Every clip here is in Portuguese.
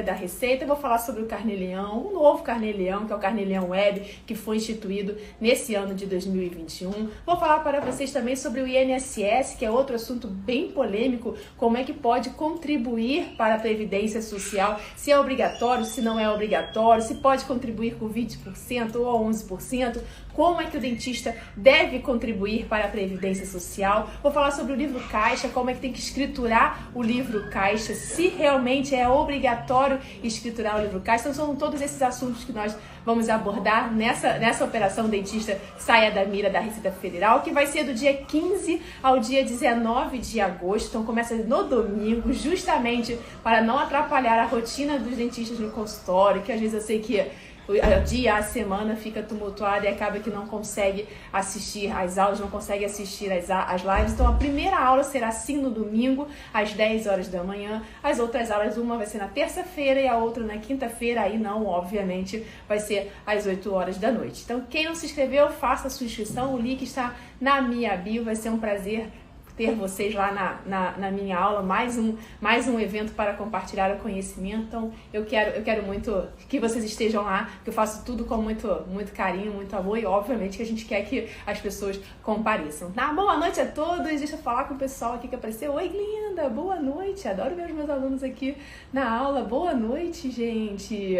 da Receita. Eu vou falar sobre o Carnê-Leão, um novo Carnê-Leão, que é o Carnê-Leão Web, que foi instituído nesse ano de 2021. Vou falar para vocês também sobre o INSS, que é outro assunto bem polêmico, como é que pode contribuir para a Previdência Social, se é obrigatório, se não é obrigatório, se pode contribuir com 20% ou 11%, como é que o dentista deve contribuir para a Previdência Social. Vou falar sobre o livro Caixa, como é que tem que escriturar o livro Caixa, se realmente é obrigatório escriturar o livro Caixa. Então são todos esses assuntos que nós vamos abordar nessa operação Dentista Saia da Mira da Receita Federal, que vai ser do dia 15 ao dia 19 de agosto. Então começa no domingo, justamente para não atrapalhar a rotina dos dentistas no consultório, que às vezes eu sei que o dia, a semana fica tumultuada e acaba que não consegue assistir às aulas, não consegue assistir às lives. Então a primeira aula será sim no domingo, às 10 horas da manhã. As outras aulas, uma vai ser na terça-feira e a outra na quinta-feira. Aí não, obviamente, vai ser às 8 horas da noite. Então quem não se inscreveu, faça a sua inscrição. O link está na minha bio. Vai ser um prazer ter vocês lá na minha aula, mais um evento para compartilhar o conhecimento. Então eu quero muito que vocês estejam lá, que eu faço tudo com muito carinho, muito amor, e obviamente que a gente quer que as pessoas compareçam. Tá? Boa noite a todos, deixa eu falar com o pessoal aqui que apareceu. Oi, linda, boa noite, adoro ver os meus alunos aqui na aula. Boa noite, gente.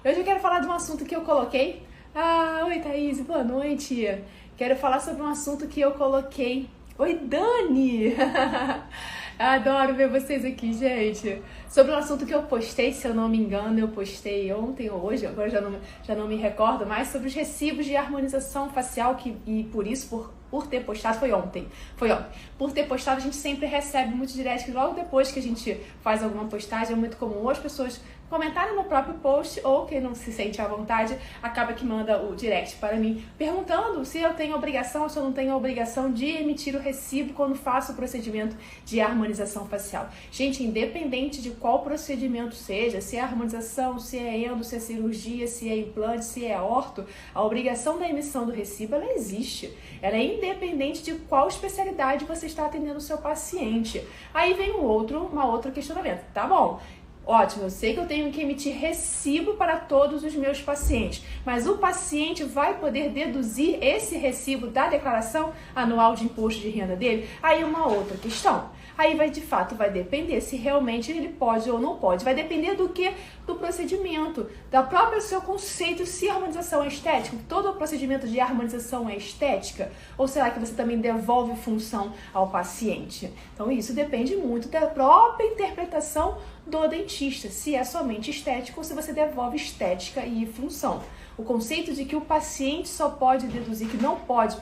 Hoje eu quero falar de um assunto que eu coloquei. Oi, Thaís, boa noite. Quero falar sobre um assunto que eu coloquei. Oi, Dani! Adoro ver vocês aqui, gente. Sobre um assunto que eu postei, se eu não me engano, eu postei ontem ou hoje, agora já não me recordo mais, sobre os recibos de harmonização facial, e por isso, por ter postado, foi ontem. Por ter postado, a gente sempre recebe muitos directs logo depois que a gente faz alguma postagem. É muito comum as pessoas comentarem no próprio post, ou quem não se sente à vontade, acaba que manda o direct para mim, perguntando se eu tenho obrigação ou se eu não tenho obrigação de emitir o recibo quando faço o procedimento de harmonização facial. Gente, independente de qual procedimento seja, se é harmonização, se é endo, se é cirurgia, se é implante, se é orto, a obrigação da emissão do recibo, ela existe. Ela é independente de qual especialidade você está atendendo o seu paciente. Aí vem um outro questionamento. Tá bom, ótimo, eu sei que eu tenho que emitir recibo para todos os meus pacientes, mas o paciente vai poder deduzir esse recibo da declaração anual de imposto de renda dele? Aí uma outra questão. Aí de fato vai depender se realmente ele pode ou não pode. Vai depender do que? Do procedimento, da própria seu conceito, se a harmonização é estética, todo o procedimento de harmonização é estética, ou será que você também devolve função ao paciente? Então isso depende muito da própria interpretação do dentista, se é somente estética ou se você devolve estética e função. O conceito de que o paciente só pode deduzir, que não pode,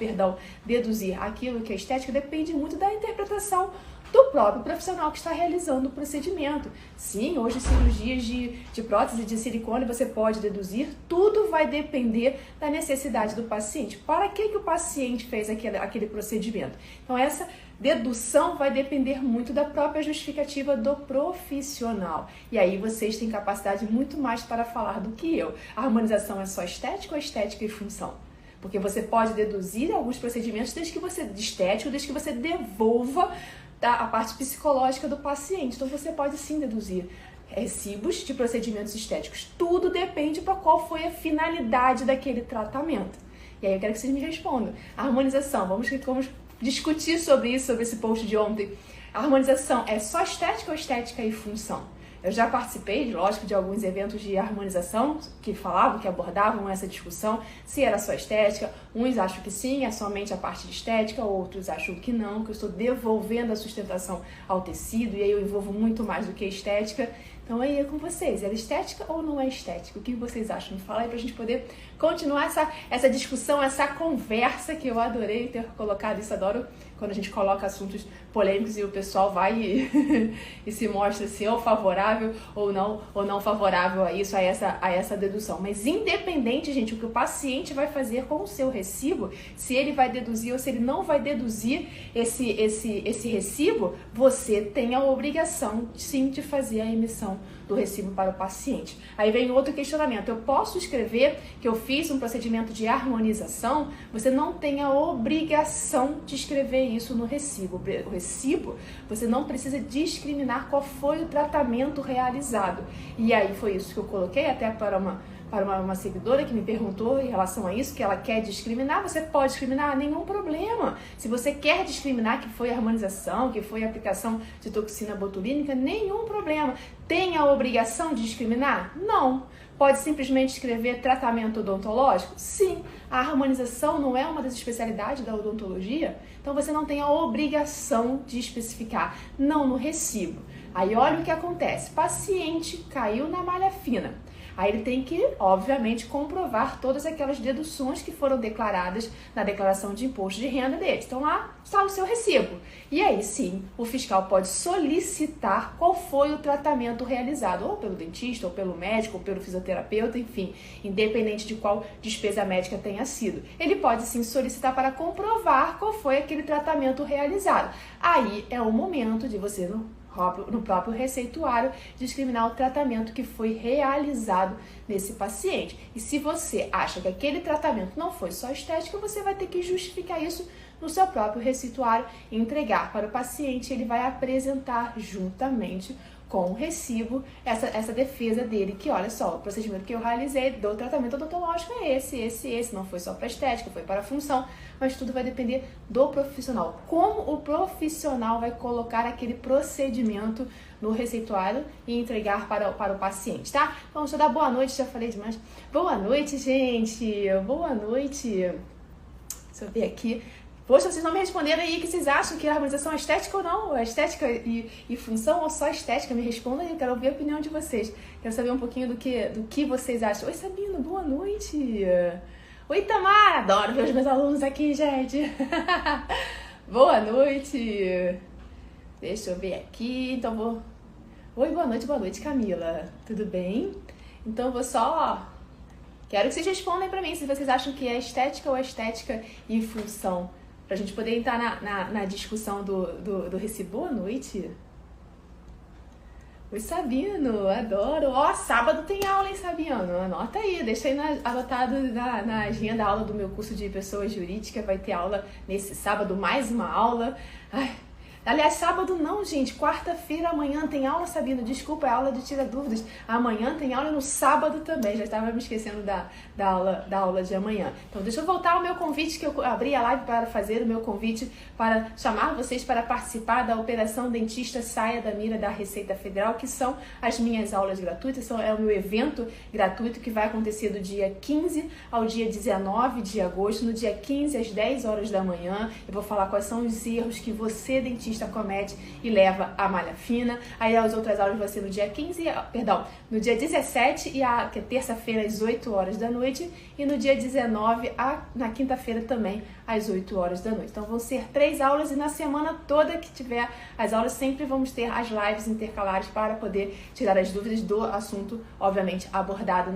deduzir aquilo que é estética, depende muito da interpretação do próprio profissional que está realizando o procedimento. Sim, hoje cirurgias de prótese de silicone você pode deduzir, tudo vai depender da necessidade do paciente. Para que o paciente fez aquele procedimento? Então essa dedução vai depender muito da própria justificativa do profissional. E aí vocês têm capacidade muito mais para falar do que eu. A harmonização é só estética ou estética e função? Porque você pode deduzir alguns procedimentos desde que você devolva a parte psicológica do paciente. Então você pode sim deduzir recibos de procedimentos estéticos. Tudo depende para qual foi a finalidade daquele tratamento. E aí eu quero que vocês me respondam. A harmonização, vamos discutir sobre isso, sobre esse post de ontem. A harmonização é só estética ou estética e função? Eu já participei, lógico, de alguns eventos de harmonização que abordavam essa discussão, se era só estética. Uns acham que sim, é somente a parte de estética, outros acham que não, que eu estou devolvendo a sustentação ao tecido, e aí eu envolvo muito mais do que estética. Então aí é com vocês, é estética ou não é estética? O que vocês acham? Me fala aí pra gente poder continuar essa discussão, essa conversa, que eu adorei ter colocado isso. Adoro quando a gente coloca assuntos polêmicos e o pessoal vai e se mostra se ou favorável ou não favorável a isso, a essa dedução. Mas independente, gente, o que o paciente vai fazer com o seu recibo, se ele vai deduzir ou se ele não vai deduzir esse recibo, você tem a obrigação sim de fazer a emissão apresentação do recibo para o paciente. Aí vem outro questionamento: eu posso escrever que eu fiz um procedimento de harmonização? Você não tem a obrigação de escrever isso no recibo. O recibo, você não precisa discriminar qual foi o tratamento realizado. E aí foi isso que eu coloquei até para uma seguidora que me perguntou em relação a isso, que ela quer discriminar. Você pode discriminar, nenhum problema. Se você quer discriminar que foi harmonização, que foi aplicação de toxina botulínica, nenhum problema. Tem a obrigação de discriminar? Não. Pode simplesmente escrever tratamento odontológico? Sim. A harmonização não é uma das especialidades da odontologia, então você não tem a obrigação de especificar. Não no recibo. Aí olha o que acontece. Paciente caiu na malha fina. Aí ele tem que, obviamente, comprovar todas aquelas deduções que foram declaradas na declaração de imposto de renda dele. Então lá está o seu recibo. E aí sim, o fiscal pode solicitar qual foi o tratamento realizado, ou pelo dentista, ou pelo médico, ou pelo fisioterapeuta, enfim, independente de qual despesa médica tenha sido. Ele pode sim solicitar para comprovar qual foi aquele tratamento realizado. Aí é o momento de você, no próprio receituário, discriminar o tratamento que foi realizado nesse paciente. E se você acha que aquele tratamento não foi só estética, você vai ter que justificar isso no seu próprio receituário e entregar para o paciente. Ele vai apresentar juntamente com o recibo essa defesa dele, que olha só, o procedimento que eu realizei do tratamento odontológico é esse, não foi só para estética, foi para a função, mas tudo vai depender do profissional. Como o profissional vai colocar aquele procedimento no receituário e entregar para o paciente, tá? Então, deixa eu dar boa noite, já falei demais. Boa noite, gente, boa noite. Deixa eu ver aqui. Poxa, vocês não me responderam aí que vocês acham que a harmonização é estética ou não? É estética e função ou só estética? Me respondam aí, eu quero ouvir a opinião de vocês. Quero saber um pouquinho do que vocês acham. Oi, Sabino, boa noite. Oi, Tamara, adoro ver os meus alunos aqui, gente. Boa noite. Deixa eu ver aqui, então vou... Oi, boa noite, Camila. Tudo bem? Então vou só... Quero que vocês respondam pra mim se vocês acham que é estética ou é estética e função. Pra gente poder entrar na discussão do recibo. Boa noite. Oi, Sabino, adoro. Ó, sábado tem aula, hein, Sabino? Anota aí, deixa aí anotado na agenda da aula do meu curso de pessoa jurídica. Vai ter aula nesse sábado, mais uma aula. Ai, aliás, sábado não, gente. Quarta-feira, amanhã tem aula, Sabino. Desculpa, é aula de tira dúvidas. Amanhã tem aula, no sábado também. Já estava me esquecendo da aula de amanhã. Então, deixa eu voltar ao meu convite, que eu abri a live para fazer o meu convite para chamar vocês para participar da Operação Dentista Saia da Mira da Receita Federal, que são as minhas aulas gratuitas. É o meu evento gratuito que vai acontecer do dia 15 ao dia 19 de agosto. No dia 15, às 10 horas da manhã, eu vou falar quais são os erros que você, dentista, comete e leva a malha fina. Aí as outras aulas vão ser no dia 15, no dia 17 que é terça-feira às 8 horas da noite, e no dia 19, na quinta-feira também às 8 horas da noite. Então vão ser 3 aulas, e na semana toda que tiver as aulas sempre vamos ter as lives intercalares para poder tirar as dúvidas do assunto, obviamente, abordado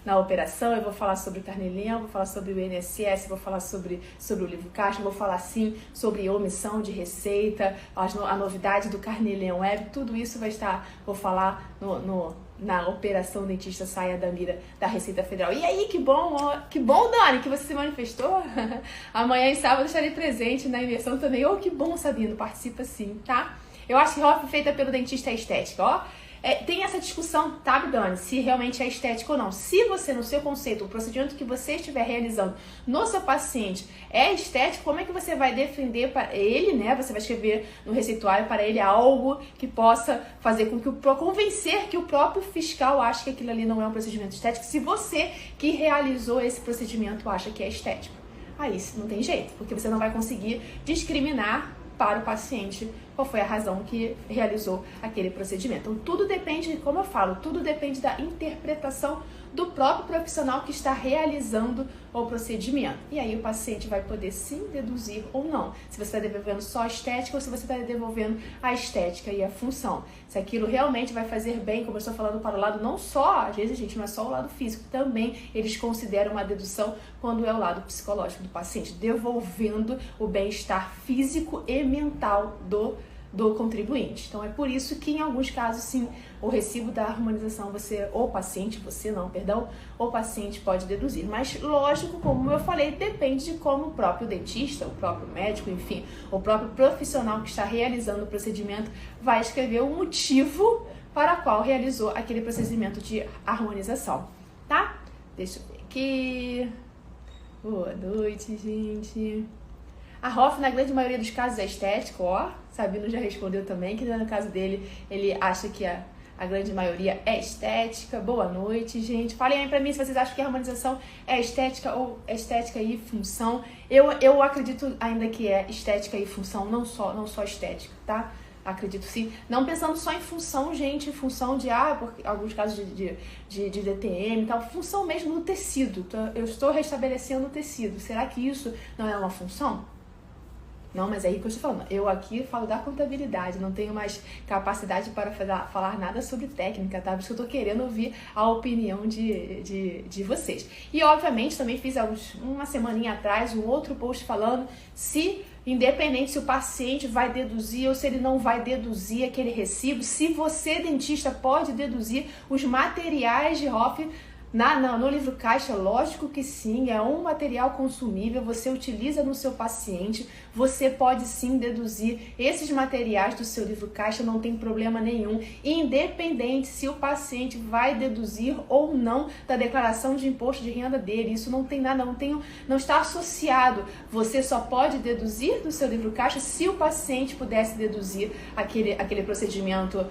na operação. Eu vou falar sobre o Carnê-Leão, vou falar sobre o INSS, vou falar sobre o livro caixa, vou falar sim sobre omissão de receita, a novidade do Carnê-Leão Web, tudo isso vou falar na Operação Dentista Saia da Mira da Receita Federal. E aí, que bom, Dani, que você se manifestou. Amanhã e sábado estarei presente na imersão também. Oh, que bom, Sabino, participa sim, tá? Eu acho que roupa feita pelo dentista é estética, ó. Tem essa discussão, tá, Dani, se realmente é estético ou não. Se você, no seu conceito, o procedimento que você estiver realizando no seu paciente é estético, como é que você vai defender para ele, né? Você vai escrever no receituário para ele algo que possa fazer com que convencer que o próprio fiscal ache que aquilo ali não é um procedimento estético, se você que realizou esse procedimento acha que é estético. Aí não tem jeito, porque você não vai conseguir discriminar para o paciente qual foi a razão que realizou aquele procedimento. Então, tudo depende, como eu falo, tudo depende da interpretação do próprio profissional que está realizando o procedimento. E aí o paciente vai poder sim deduzir ou não, se você está devolvendo só a estética ou se você está devolvendo a estética e a função. Se aquilo realmente vai fazer bem, como eu estou falando, para o lado não só, às vezes, gente, não é só o lado físico, também eles consideram uma dedução quando é o lado psicológico do paciente, devolvendo o bem-estar físico e mental do do contribuinte. Então, é por isso que, em alguns casos, sim, o recibo da harmonização o paciente pode deduzir. Mas, lógico, como eu falei, depende de como o próprio dentista, o próprio médico, enfim, o próprio profissional que está realizando o procedimento vai escrever o motivo para o qual realizou aquele procedimento de harmonização, tá? Deixa eu ver aqui. Boa noite, gente. A Hoff, na grande maioria dos casos, é estético, ó. Sabino já respondeu também, que no caso dele, ele acha que a grande maioria é estética. Boa noite, gente. Falem aí pra mim se vocês acham que a harmonização é estética ou estética e função. Eu acredito ainda que é estética e função, não só estética, tá? Acredito sim. Não pensando só em função, gente, em função de, porque alguns casos de DTM e tal, função mesmo no tecido. Então, eu estou restabelecendo o tecido. Será que isso não é uma função? Não, mas é aí que eu estou falando. Eu aqui falo da contabilidade, não tenho mais capacidade para falar nada sobre técnica, tá? Por isso que eu estou querendo ouvir a opinião de vocês. E, obviamente, também fiz uma semaninha atrás um outro post falando independente se o paciente vai deduzir ou se ele não vai deduzir aquele recibo, se você, dentista, pode deduzir os materiais de Hoff no livro caixa. Lógico que sim, é um material consumível, você utiliza no seu paciente, você pode sim deduzir esses materiais do seu livro caixa, não tem problema nenhum, independente se o paciente vai deduzir ou não da declaração de imposto de renda dele. Isso não tem nada, não está associado. Você só pode deduzir do seu livro caixa se o paciente pudesse deduzir aquele procedimento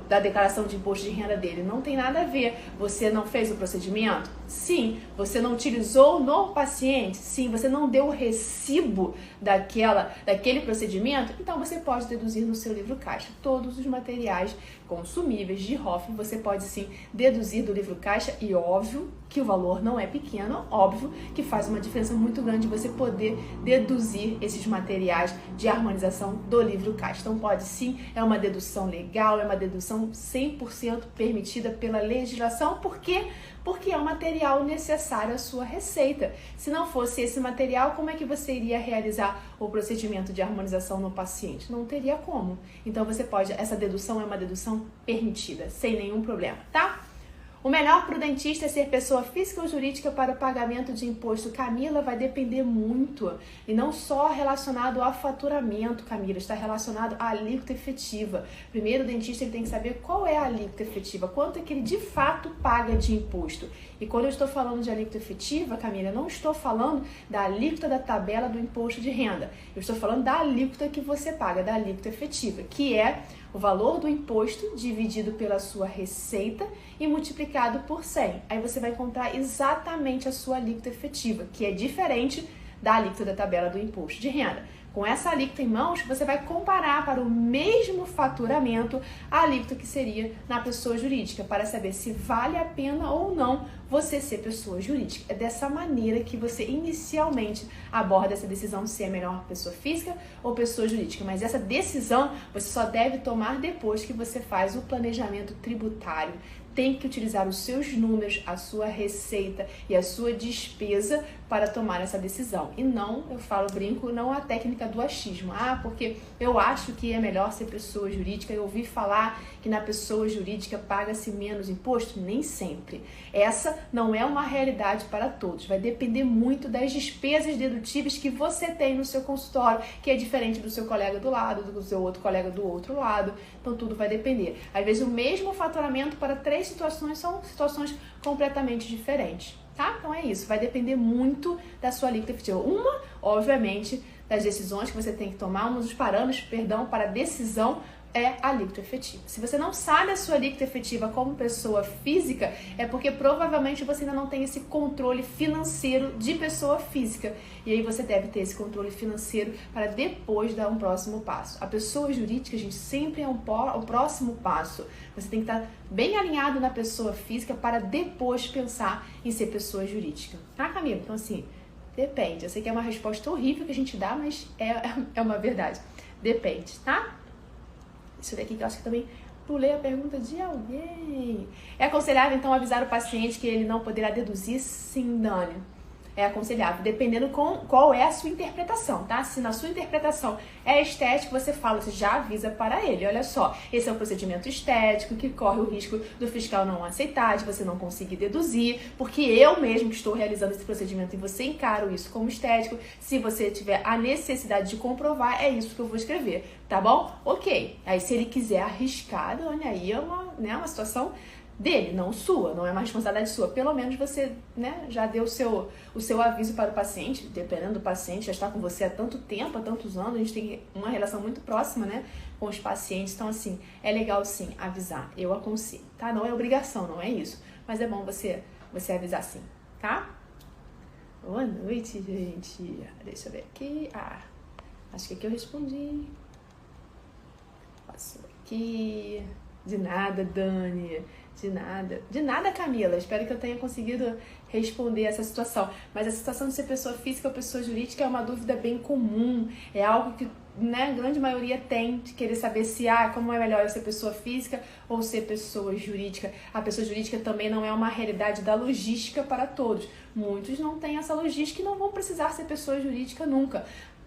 da declaração de imposto de renda dele. Não tem nada a ver. Você não fez o procedimento? Sim. Você não utilizou no paciente? Sim. Você não deu o recibo daquele procedimento? Então você pode deduzir no seu livro caixa. Todos os materiais consumíveis de Hoff você pode sim deduzir do livro caixa, e óbvio que o valor não é pequeno, óbvio que faz uma diferença muito grande você poder deduzir esses materiais de harmonização do livro caixa. Então pode sim, é uma dedução legal, é uma dedução 100% permitida pela legislação. Por quê? Porque é um material necessário à sua receita. Se não fosse esse material, como é que você iria realizar o procedimento de harmonização no paciente? Não teria como. Então essa dedução é uma dedução permitida, sem nenhum problema, tá? O melhor para o dentista é ser pessoa física ou jurídica para o pagamento de imposto. Camila, vai depender muito. E não só relacionado ao faturamento, Camila, está relacionado à alíquota efetiva. Primeiro, o dentista ele tem que saber qual é a alíquota efetiva, quanto é que ele de fato paga de imposto. E quando eu estou falando de alíquota efetiva, Camila, eu não estou falando da alíquota da tabela do imposto de renda. Eu estou falando da alíquota que você paga, da alíquota efetiva, que é o valor do imposto dividido pela sua receita e multiplicado por 100. Aí você vai encontrar exatamente a sua alíquota efetiva, que é diferente da alíquota da tabela do imposto de renda. Com essa alíquota em mãos, você vai comparar para o mesmo faturamento a alíquota que seria na pessoa jurídica, para saber se vale a pena ou não você ser pessoa jurídica. É dessa maneira que você inicialmente aborda essa decisão se é melhor pessoa física ou pessoa jurídica. Mas essa decisão você só deve tomar depois que você faz o planejamento tributário. Tem que utilizar os seus números, a sua receita e a sua despesa para tomar essa decisão. E não, brinco, não a técnica do achismo. Porque eu acho que é melhor ser pessoa jurídica. Eu ouvi falar que na pessoa jurídica paga-se menos imposto. Nem sempre. Essa não é uma realidade para todos. Vai depender muito das despesas dedutíveis que você tem no seu consultório, que é diferente do seu colega do lado, do seu outro colega do outro lado. Então tudo vai depender. Às vezes o mesmo faturamento para 3 situações são situações completamente diferentes, tá? Então é isso, vai depender muito da sua alíquota efetiva. Uma, obviamente, das decisões que você tem que tomar, um dos parâmetros, para a decisão é a alíquota efetiva. Se você não sabe a sua alíquota efetiva como pessoa física, é porque provavelmente você ainda não tem esse controle financeiro de pessoa física. E aí você deve ter esse controle financeiro para depois dar um próximo passo. A pessoa jurídica, gente, sempre é o próximo passo. Você tem que estar bem alinhado na pessoa física para depois pensar em ser pessoa jurídica. Tá, Camila? Então, assim, depende. Eu sei que é uma resposta horrível que a gente dá, mas é uma verdade. Depende, tá? Deixa eu ver aqui que eu acho que também pulei a pergunta de alguém. É aconselhável, então, avisar o paciente que ele não poderá deduzir? Sim, Dani. é aconselhável, dependendo qual é a sua interpretação, tá? Se na sua interpretação é estético, você fala, você já avisa para ele, olha só, esse é um procedimento estético que corre o risco do fiscal não aceitar, de você não conseguir deduzir, porque eu mesmo que estou realizando esse procedimento e você encara isso como estético, se você tiver a necessidade de comprovar, é isso que eu vou escrever, tá bom? Ok. Aí se ele quiser arriscar, olha aí, é uma situação dele, não sua, não é uma responsabilidade sua. Pelo menos você, né, já deu o seu aviso para o paciente, dependendo do paciente, já está com você há tanto tempo, há tantos anos, a gente tem uma relação muito próxima, né, com os pacientes, então assim, é legal sim avisar, eu aconselho, tá? Não é obrigação, não é isso, mas é bom você avisar sim, tá? Boa noite, gente. Deixa eu ver aqui. Acho que aqui eu respondi. Passo aqui. De nada, Dani. De nada. De nada, Camila. Espero que eu tenha conseguido responder essa situação. Mas a situação de ser pessoa física ou pessoa jurídica é uma dúvida bem comum. É algo que, né, a grande maioria tem, de querer saber se, como é melhor eu ser pessoa física ou ser pessoa jurídica. A pessoa jurídica também não é uma realidade da logística para todos. Muitos não têm essa logística e não vão precisar ser pessoa jurídica nunca.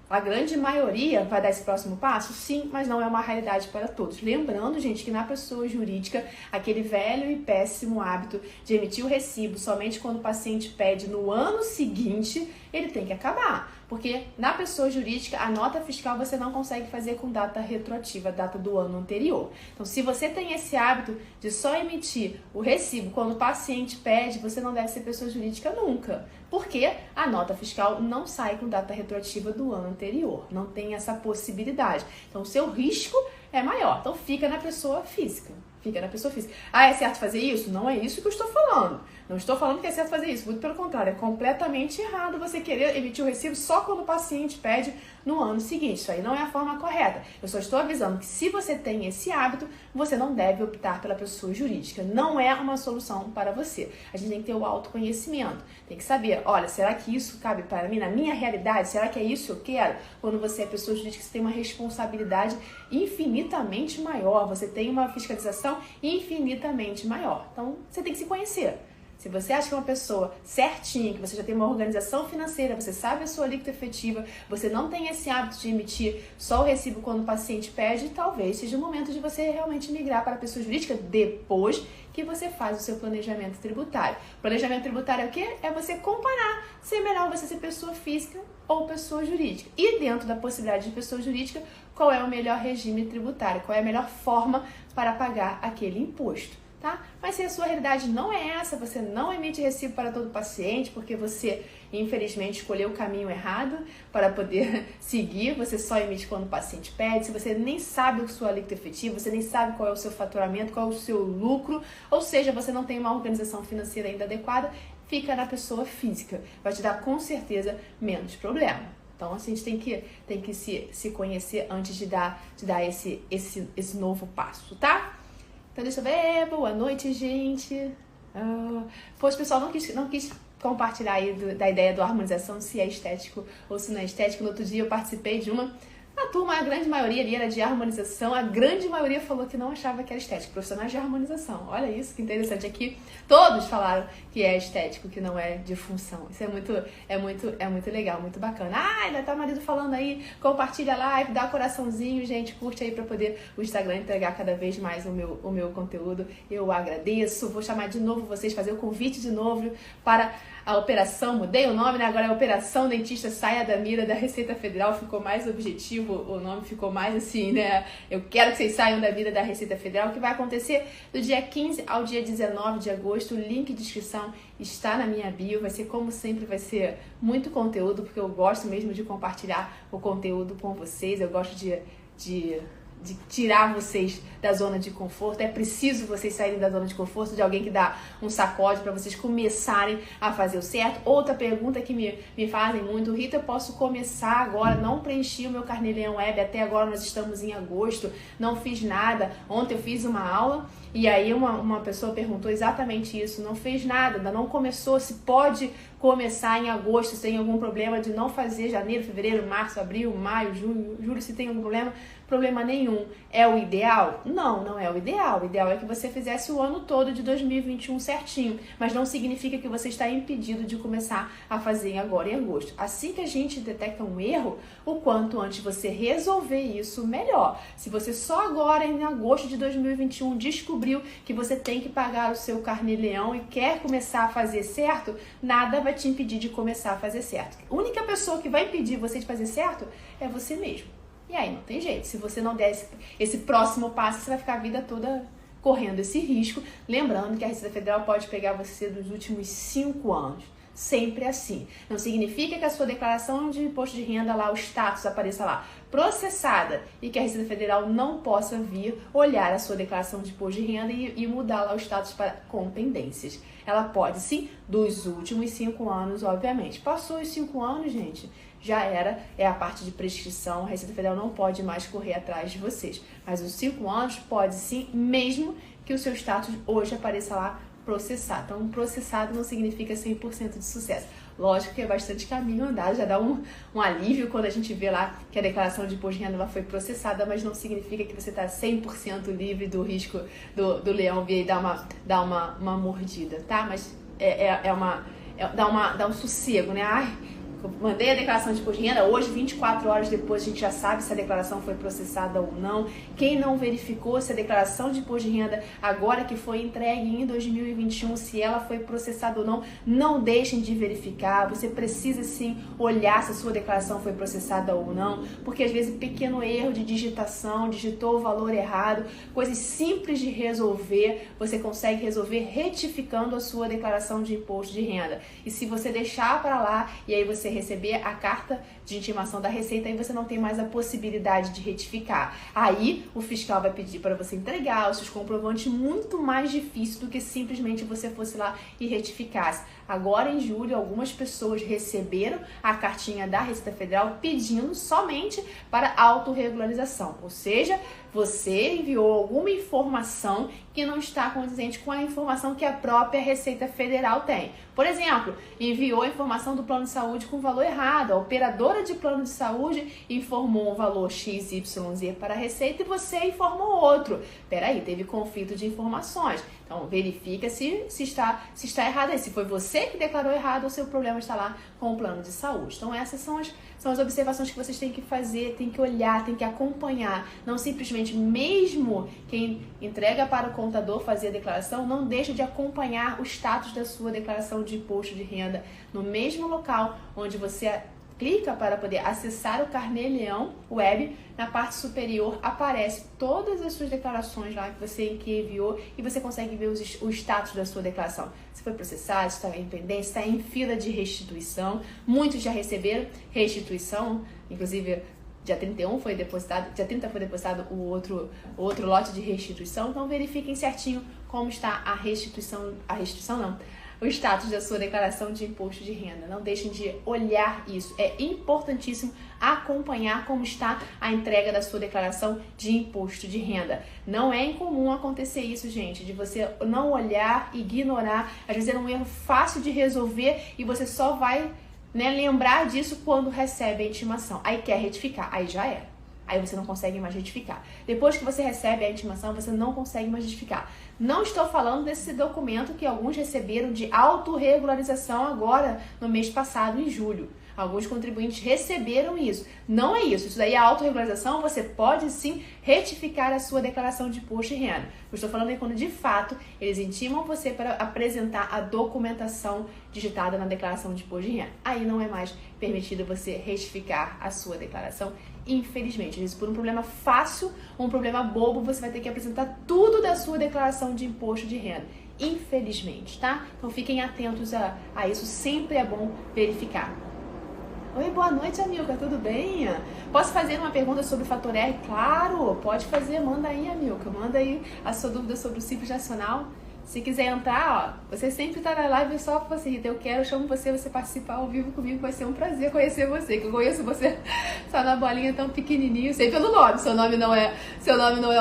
A grande maioria vai dar esse próximo passo? Sim, mas não é uma realidade para todos. Lembrando, gente, que na pessoa jurídica, aquele velho e péssimo hábito de emitir o recibo somente quando o paciente pede no ano seguinte, ele tem que acabar. Porque na pessoa jurídica, a nota fiscal você não consegue fazer com data retroativa, data do ano anterior. Então, se você tem esse hábito de só emitir o recibo quando o paciente pede, você não deve ser pessoa jurídica nunca. Porque a nota fiscal não sai com data retroativa do ano anterior. Não tem essa possibilidade. Então, o seu risco é maior. Então, fica na pessoa física. Fica na pessoa física. É certo fazer isso? Não é isso que eu estou falando. Não estou falando que é certo fazer isso. Muito pelo contrário, é completamente errado você querer emitir o recibo só quando o paciente pede no ano seguinte. Isso aí não é a forma correta. Eu só estou avisando que se você tem esse hábito, você não deve optar pela pessoa jurídica. Não é uma solução para você. A gente tem que ter o autoconhecimento. Tem que saber, olha, será que isso cabe para mim, na minha realidade? Será que é isso que eu quero? Quando você é pessoa jurídica, você tem uma responsabilidade infinitamente maior. Você tem uma fiscalização infinitamente maior. Então, você tem que se conhecer. Se você acha que é uma pessoa certinha, que você já tem uma organização financeira, você sabe a sua alíquota efetiva, você não tem esse hábito de emitir só o recibo quando o paciente pede, talvez seja o momento de você realmente migrar para a pessoa jurídica depois que você faz o seu planejamento tributário. Planejamento tributário é o quê? É você comparar se é melhor você ser pessoa física ou pessoa jurídica. E dentro da possibilidade de pessoa jurídica, qual é o melhor regime tributário, qual é a melhor forma para pagar aquele imposto. Tá? Mas se a sua realidade não é essa, você não emite recibo para todo paciente, porque você, infelizmente, escolheu o caminho errado para poder seguir, você só emite quando o paciente pede, se você nem sabe a sua alíquota efetiva, você nem sabe qual é o seu faturamento, qual é o seu lucro, ou seja, você não tem uma organização financeira ainda adequada, fica na pessoa física. Vai te dar, com certeza, menos problema. Então, assim, a gente tem que se conhecer antes de dar esse novo passo, tá? Então, deixa eu ver. Boa noite, gente. Pois, pessoal, não quis compartilhar aí da ideia da harmonização, se é estético ou se não é estético. No outro dia eu participei de uma... A turma, a grande maioria ali era de harmonização, a grande maioria falou que não achava que era estético. Profissionais de harmonização. Olha isso, que interessante. Aqui todos falaram que é estético, que não é de função. Isso é muito legal, muito bacana. Ainda tá o marido falando aí, compartilha a live, dá coraçãozinho, gente, curte aí pra poder o Instagram entregar cada vez mais o meu conteúdo. Eu agradeço. Vou chamar de novo vocês, fazer o convite de novo para a operação, mudei o nome, né? Agora é Operação Dentista Saia da Mira da Receita Federal, ficou mais objetivo, o nome ficou mais assim, né? Eu quero que vocês saiam da mira da Receita Federal, que vai acontecer do dia 15 ao dia 19 de agosto, o link de inscrição está na minha bio, vai ser como sempre, vai ser muito conteúdo, porque eu gosto mesmo de compartilhar o conteúdo com vocês, eu gosto de tirar vocês da zona de conforto. É preciso vocês saírem da zona de conforto, de alguém que dá um sacode para vocês começarem a fazer o certo. Outra pergunta que me fazem muito: Rita, eu posso começar agora? Não preenchi o meu Carnê Leão Web, até agora nós estamos em agosto, não fiz nada. Ontem eu fiz uma aula E aí uma pessoa perguntou exatamente isso, não fez nada, ainda não começou, se pode começar em agosto, se tem algum problema de não fazer janeiro, fevereiro, março, abril, maio, junho, julho, se tem algum problema nenhum. É o ideal? Não, não é o ideal. O ideal é que você fizesse o ano todo de 2021 certinho, mas não significa que você está impedido de começar a fazer agora em agosto. Assim que a gente detecta um erro, o quanto antes você resolver isso, melhor. Se você só agora em agosto de 2021 descobriu que você tem que pagar o seu carnê-leão e quer começar a fazer certo, nada vai te impedir de começar a fazer certo. A única pessoa que vai impedir você de fazer certo é você mesmo. E aí não tem jeito. Se você não der esse próximo passo, você vai ficar a vida toda correndo esse risco. Lembrando que a Receita Federal pode pegar você dos últimos 5 anos. Sempre assim. Não significa que a sua declaração de imposto de renda lá, o status apareça lá processada e que a Receita Federal não possa vir olhar a sua declaração de imposto de renda e mudar lá o status para com pendências. Ela pode sim, dos últimos 5 anos, obviamente. Passou os 5 anos, gente, já era, é a parte de prescrição, a Receita Federal não pode mais correr atrás de vocês. Mas os 5 anos pode sim, mesmo que o seu status hoje apareça lá processado. Então, processado não significa 100% de sucesso. Lógico que é bastante caminho andado, já dá um alívio quando a gente vê lá que a declaração de imposto de renda ela foi processada, mas não significa que você está 100% livre do risco do leão vir e dar uma mordida, tá? Mas dá um sossego, né? Ai, mandei a declaração de imposto de renda, hoje, 24 horas depois, a gente já sabe se a declaração foi processada ou não. Quem não verificou se a declaração de imposto de renda, agora que foi entregue em 2021, se ela foi processada ou não, não deixem de verificar. Você precisa sim olhar se a sua declaração foi processada ou não, porque às vezes pequeno erro de digitação, digitou o valor errado, coisas simples de resolver, você consegue resolver retificando a sua declaração de imposto de renda. E se você deixar para lá e aí você receber a carta de intimação da Receita, aí você não tem mais a possibilidade de retificar. Aí o fiscal vai pedir para você entregar os seus comprovantes, muito mais difícil do que simplesmente você fosse lá e retificasse. Agora em julho, algumas pessoas receberam a cartinha da Receita Federal pedindo somente para autorregularização, ou seja, você enviou alguma informação que não está condizente com a informação que a própria Receita Federal tem. Por exemplo, enviou a informação do plano de saúde com valor errado. A operadora de plano de saúde informou um valor XYZ para a Receita e você informou outro. Peraí, teve conflito de informações. Então, verifica se está errado aí. Se foi você que declarou errado ou se o problema está lá com o plano de saúde. Então, essas são as observações que vocês têm que fazer, têm que olhar, têm que acompanhar. Não simplesmente, mesmo quem entrega para o contador fazer a declaração, não deixa de acompanhar o status da sua declaração de imposto de renda no mesmo local onde você clica para poder acessar o carnê-leão web. Na parte superior aparece todas as suas declarações lá que você enviou e você consegue ver o status da sua declaração. Se foi processado, se está em pendência, está em fila de restituição. Muitos já receberam restituição, inclusive dia 31 foi depositado, dia 30 foi depositado o outro lote de restituição. Então verifiquem certinho como está a restituição não, o status da sua declaração de imposto de renda. Não deixem de olhar isso. É importantíssimo acompanhar como está a entrega da sua declaração de imposto de renda. Não é incomum acontecer isso, gente, de você não olhar, ignorar. Às vezes é um erro fácil de resolver e você só vai, lembrar disso quando recebe a intimação. Aí quer retificar, aí já era. Aí você não consegue mais retificar. Depois que você recebe a intimação, você não consegue mais retificar. Não estou falando desse documento que alguns receberam de autorregularização agora no mês passado, em julho. Alguns contribuintes receberam isso. Não é isso. Isso daí é autorregularização, você pode sim retificar a sua declaração de imposto de renda. Eu estou falando aí quando de fato eles intimam você para apresentar a documentação digitada na declaração de imposto de renda. Aí não é mais permitido você retificar a sua declaração, infelizmente. Às vezes por um problema fácil, um problema bobo, você vai ter que apresentar tudo da sua declaração de imposto de renda. Infelizmente, tá? Então fiquem atentos a isso, sempre é bom verificar. Oi, boa noite, Amilca, tudo bem? Posso fazer uma pergunta sobre o fator R? Claro, pode fazer, manda aí, Amilca, manda aí a sua dúvida sobre o Simples Nacional, Se quiser entrar, ó, você sempre tá na live só pra você, Rita. Eu chamo você participar ao vivo comigo, vai ser um prazer conhecer você, que eu conheço você só na bolinha tão pequenininho, sei pelo nome, seu nome não é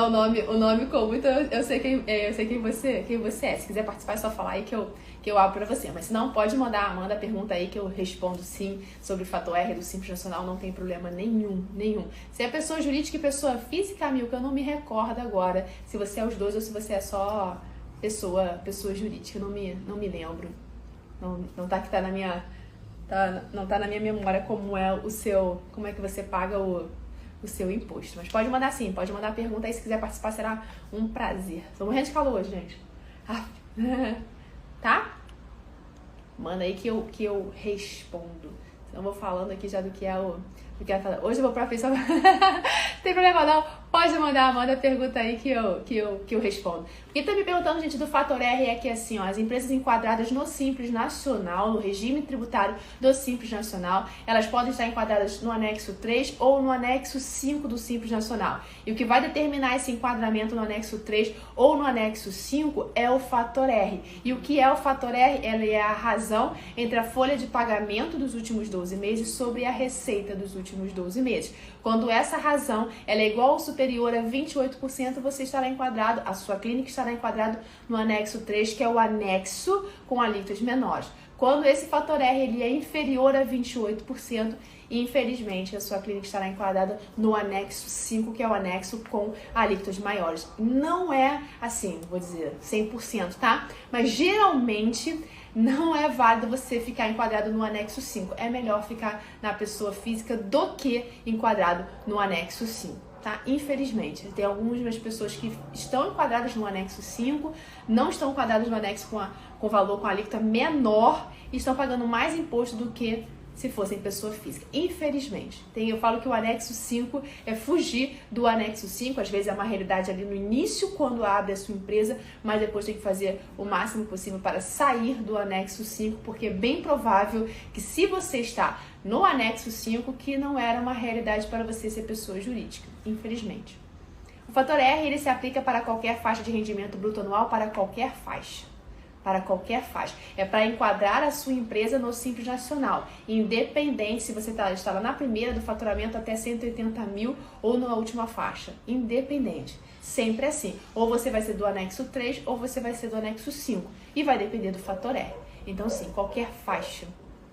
o nome comum, então eu sei quem você é. Se quiser participar é só falar aí que eu abro pra você. Mas se não, manda a pergunta aí que eu respondo sim sobre o fator R do Simples Nacional, não tem problema nenhum. Se é pessoa jurídica e pessoa física, Milka, eu não me recordo agora se você é os dois ou se você é só pessoa jurídica, não me lembro. Não tá que tá na minha não tá na minha memória como é que você paga o seu imposto. Mas pode mandar sim, pode mandar a pergunta aí, se quiser participar será um prazer. Tô morrendo de calor hoje, gente. Tá? Manda aí que eu respondo. Então eu vou falando aqui já do que é o que eu falar. Hoje eu vou pra frente só. Não tem problema não. Pode manda a pergunta aí que eu respondo. Porque tá me perguntando, gente, do fator R é que assim, ó, as empresas enquadradas no Simples Nacional, no regime tributário do Simples Nacional, elas podem estar enquadradas no anexo 3 ou no anexo 5 do Simples Nacional. E o que vai determinar esse enquadramento no anexo 3 ou no anexo 5 é o fator R. E o que é o fator R? Ela é a razão entre a folha de pagamento dos últimos 12 meses sobre a receita dos últimos 12 meses. Quando essa razão ela é igual ou superior a 28%, você estará enquadrado, a sua clínica estará enquadrado no anexo 3, que é o anexo com alíquotas menores. Quando esse fator R ele é inferior a 28%, infelizmente a sua clínica estará enquadrada no anexo 5, que é o anexo com alíquotas maiores. Não é assim, vou dizer, 100%, tá? Mas geralmente não é válido você ficar enquadrado no anexo 5. É melhor ficar na pessoa física do que enquadrado no anexo 5, tá? Infelizmente, tem algumas pessoas que estão enquadradas no anexo 5, não estão enquadradas no anexo com valor com alíquota menor e estão pagando mais imposto do que se fossem pessoa física. Infelizmente. Eu falo que o anexo 5 é fugir do anexo 5, às vezes é uma realidade ali no início, quando abre a sua empresa, mas depois tem que fazer o máximo possível para sair do anexo 5, porque é bem provável que se você está no anexo 5, que não era uma realidade para você ser pessoa jurídica, infelizmente. O fator R, ele se aplica para qualquer faixa de rendimento bruto anual, para qualquer faixa. Para qualquer faixa. É para enquadrar a sua empresa no Simples Nacional. Independente se você está lá na primeira do faturamento até 180 mil ou na última faixa. Independente. Sempre assim. Ou você vai ser do anexo 3 ou você vai ser do anexo 5. E vai depender do fator R. Então, sim, qualquer faixa.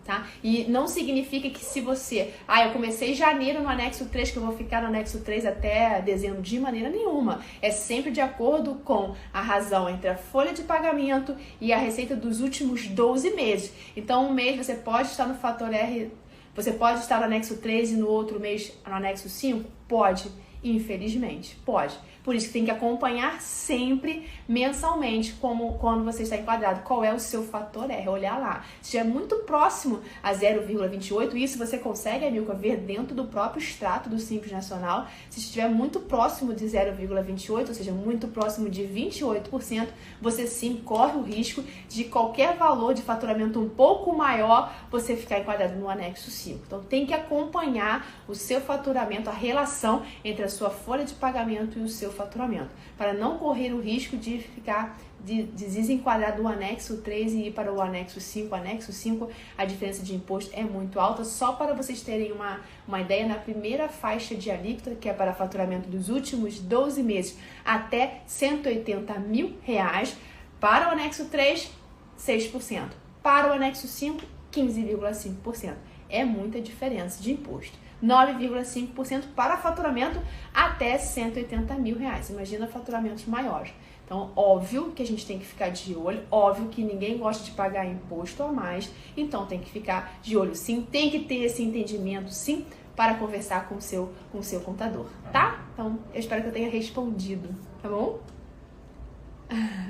Tá? E não significa que se você... eu comecei em janeiro no anexo 3, que eu vou ficar no anexo 3 até dezembro, de maneira nenhuma. É sempre de acordo com a razão entre a folha de pagamento e a receita dos últimos 12 meses. Então, um mês você pode estar no fator R, você pode estar no anexo 3 e no outro mês no anexo 5? Pode, infelizmente, pode. Por isso que tem que acompanhar sempre, mensalmente, quando você está enquadrado, qual é o seu fator R, olhar lá. Se estiver muito próximo a 0,28, isso você consegue, Milka, ver dentro do próprio extrato do Simples Nacional. Se estiver muito próximo de 0,28, ou seja, muito próximo de 28%, você sim corre o risco de qualquer valor de faturamento um pouco maior, você ficar enquadrado no anexo 5. Então tem que acompanhar o seu faturamento, a relação entre a sua folha de pagamento e o seu faturamento, para não correr o risco de ficar de desenquadrar do anexo 3 e ir para o anexo 5. O anexo 5, a diferença de imposto é muito alta. Só para vocês terem uma ideia, na primeira faixa de alíquota, que é para faturamento dos últimos 12 meses até 180 mil reais, para o anexo 3, 6%. Para o anexo 5, 15,5%. É muita diferença de imposto. 9,5% para faturamento até 180 mil reais. Imagina faturamentos maiores. Então, óbvio que a gente tem que ficar de olho, óbvio que ninguém gosta de pagar imposto a mais, então tem que ficar de olho sim, tem que ter esse entendimento sim, para conversar com o seu contador, tá? Então, eu espero que eu tenha respondido, tá bom?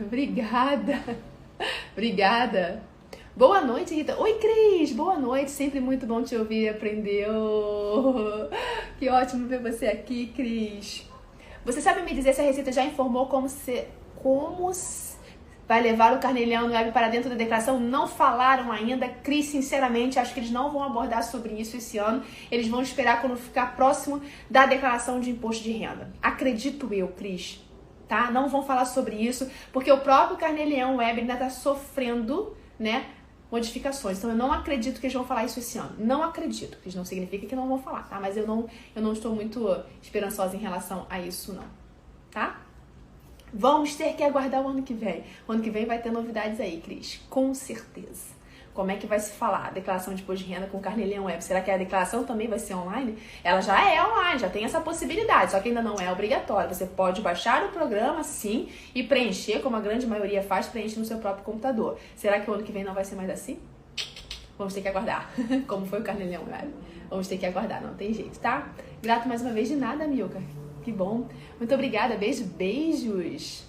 Obrigada. Boa noite, Rita. Oi, Cris. Boa noite. Sempre muito bom te ouvir e aprender. Que ótimo ver você aqui, Cris. Você sabe me dizer se a Receita já informou como vai levar o carnê-leão no web para dentro da declaração? Não falaram ainda. Cris, sinceramente, acho que eles não vão abordar sobre isso esse ano. Eles vão esperar quando ficar próximo da declaração de imposto de renda. Acredito eu, Cris. tá? Não vão falar sobre isso, porque o próprio Carnê-Leão Web ainda tá sofrendo, né, modificações. Então eu não acredito que eles vão falar isso esse ano. Não acredito. Isso não significa que não vão falar, tá? Mas eu não estou muito esperançosa em relação a isso, não. Tá? Vamos ter que aguardar o ano que vem. O ano que vem vai ter novidades aí, Cris. Com certeza. Como é que vai se falar? Declaração de imposto de renda com Carnê-Leão Web. Será que a declaração também vai ser online? Ela já é online, já tem essa possibilidade, só que ainda não é obrigatório. Você pode baixar o programa, sim, e preencher, como a grande maioria faz, preenche no seu próprio computador. Será que o ano que vem não vai ser mais assim? Vamos ter que aguardar. Como foi o Carnê-Leão Web. Vamos ter que aguardar, não tem jeito, tá? Grato mais uma vez, de nada, Milka. Que bom. Muito obrigada. Beijos.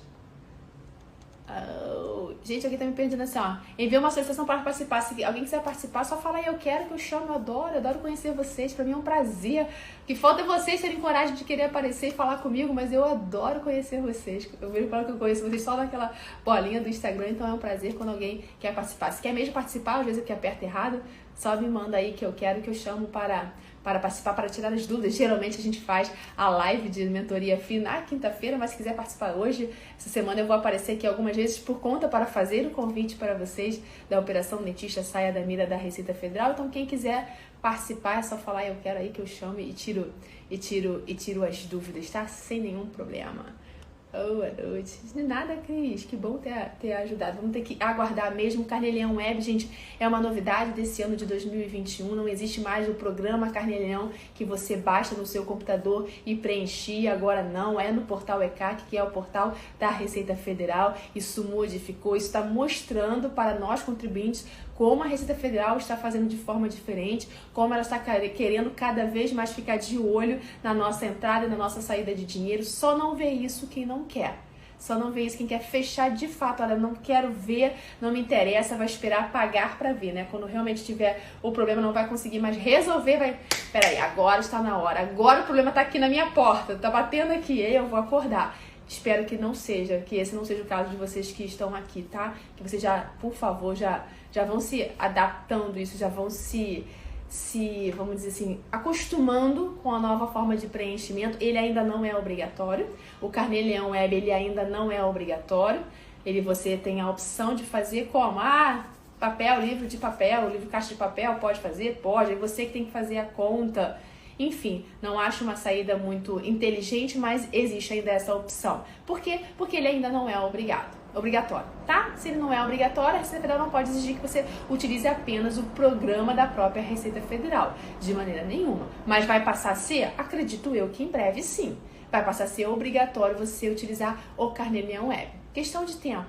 Oh, gente, alguém tá me perdendo assim, ó. Envia uma solicitação para participar. Se alguém quiser participar, só fala aí, eu quero, que eu chamo, eu adoro conhecer vocês. Pra mim é um prazer. O que falta é vocês terem coragem de querer aparecer e falar comigo, mas eu adoro conhecer vocês. Eu vejo que eu conheço vocês só naquela bolinha do Instagram, então é um prazer quando alguém quer participar. Se quer mesmo participar, às vezes eu que aperto errado, só me manda aí que eu quero, que eu chamo para participar, para tirar as dúvidas. Geralmente a gente faz a live de mentoria FI na quinta-feira, mas se quiser participar hoje, essa semana eu vou aparecer aqui algumas vezes por conta para fazer o convite para vocês da Operação Dentista Saia da Mira da Receita Federal. Então quem quiser participar é só falar, eu quero aí, que eu chamo e tiro as dúvidas, tá? Sem nenhum problema. Boa noite. De nada, Cris. Que bom ter ajudado. Vamos ter que aguardar mesmo. Carnê-Leão Web, gente, é uma novidade desse ano de 2021. Não existe mais o programa Carnê-Leão que você baixa no seu computador e preenchia. Agora não. É no portal ECAC, que é o portal da Receita Federal. Isso modificou. Isso está mostrando para nós, contribuintes, como a Receita Federal está fazendo de forma diferente, como ela está querendo cada vez mais ficar de olho na nossa entrada e na nossa saída de dinheiro. Só não vê isso quem não quer. Só não vê isso quem quer fechar de fato. Olha, não quero ver, não me interessa, vai esperar pagar para ver, né? Quando realmente tiver o problema, não vai conseguir mais resolver, vai... Peraí, agora está na hora. Agora o problema está aqui na minha porta, tá batendo aqui, eu vou acordar. Espero que não seja, que esse não seja o caso de vocês que estão aqui, tá? Que vocês já, por favor, já vão se adaptando isso, já vão se, vamos dizer assim, acostumando com a nova forma de preenchimento. Ele ainda não é obrigatório. O Carnê-Leão Web, ele ainda não é obrigatório. Você tem a opção de fazer como? Papel, livro de papel, livro caixa de papel, pode fazer? Pode. É você que tem que fazer a conta. Enfim, não acho uma saída muito inteligente, mas existe ainda essa opção. Por quê? Porque ele ainda não é obrigatório, tá? Se ele não é obrigatório, a Receita Federal não pode exigir que você utilize apenas o programa da própria Receita Federal, de maneira nenhuma. Mas vai passar a ser? Acredito eu que em breve sim. Vai passar a ser obrigatório você utilizar o Carnê-Leão Web. Questão de tempo.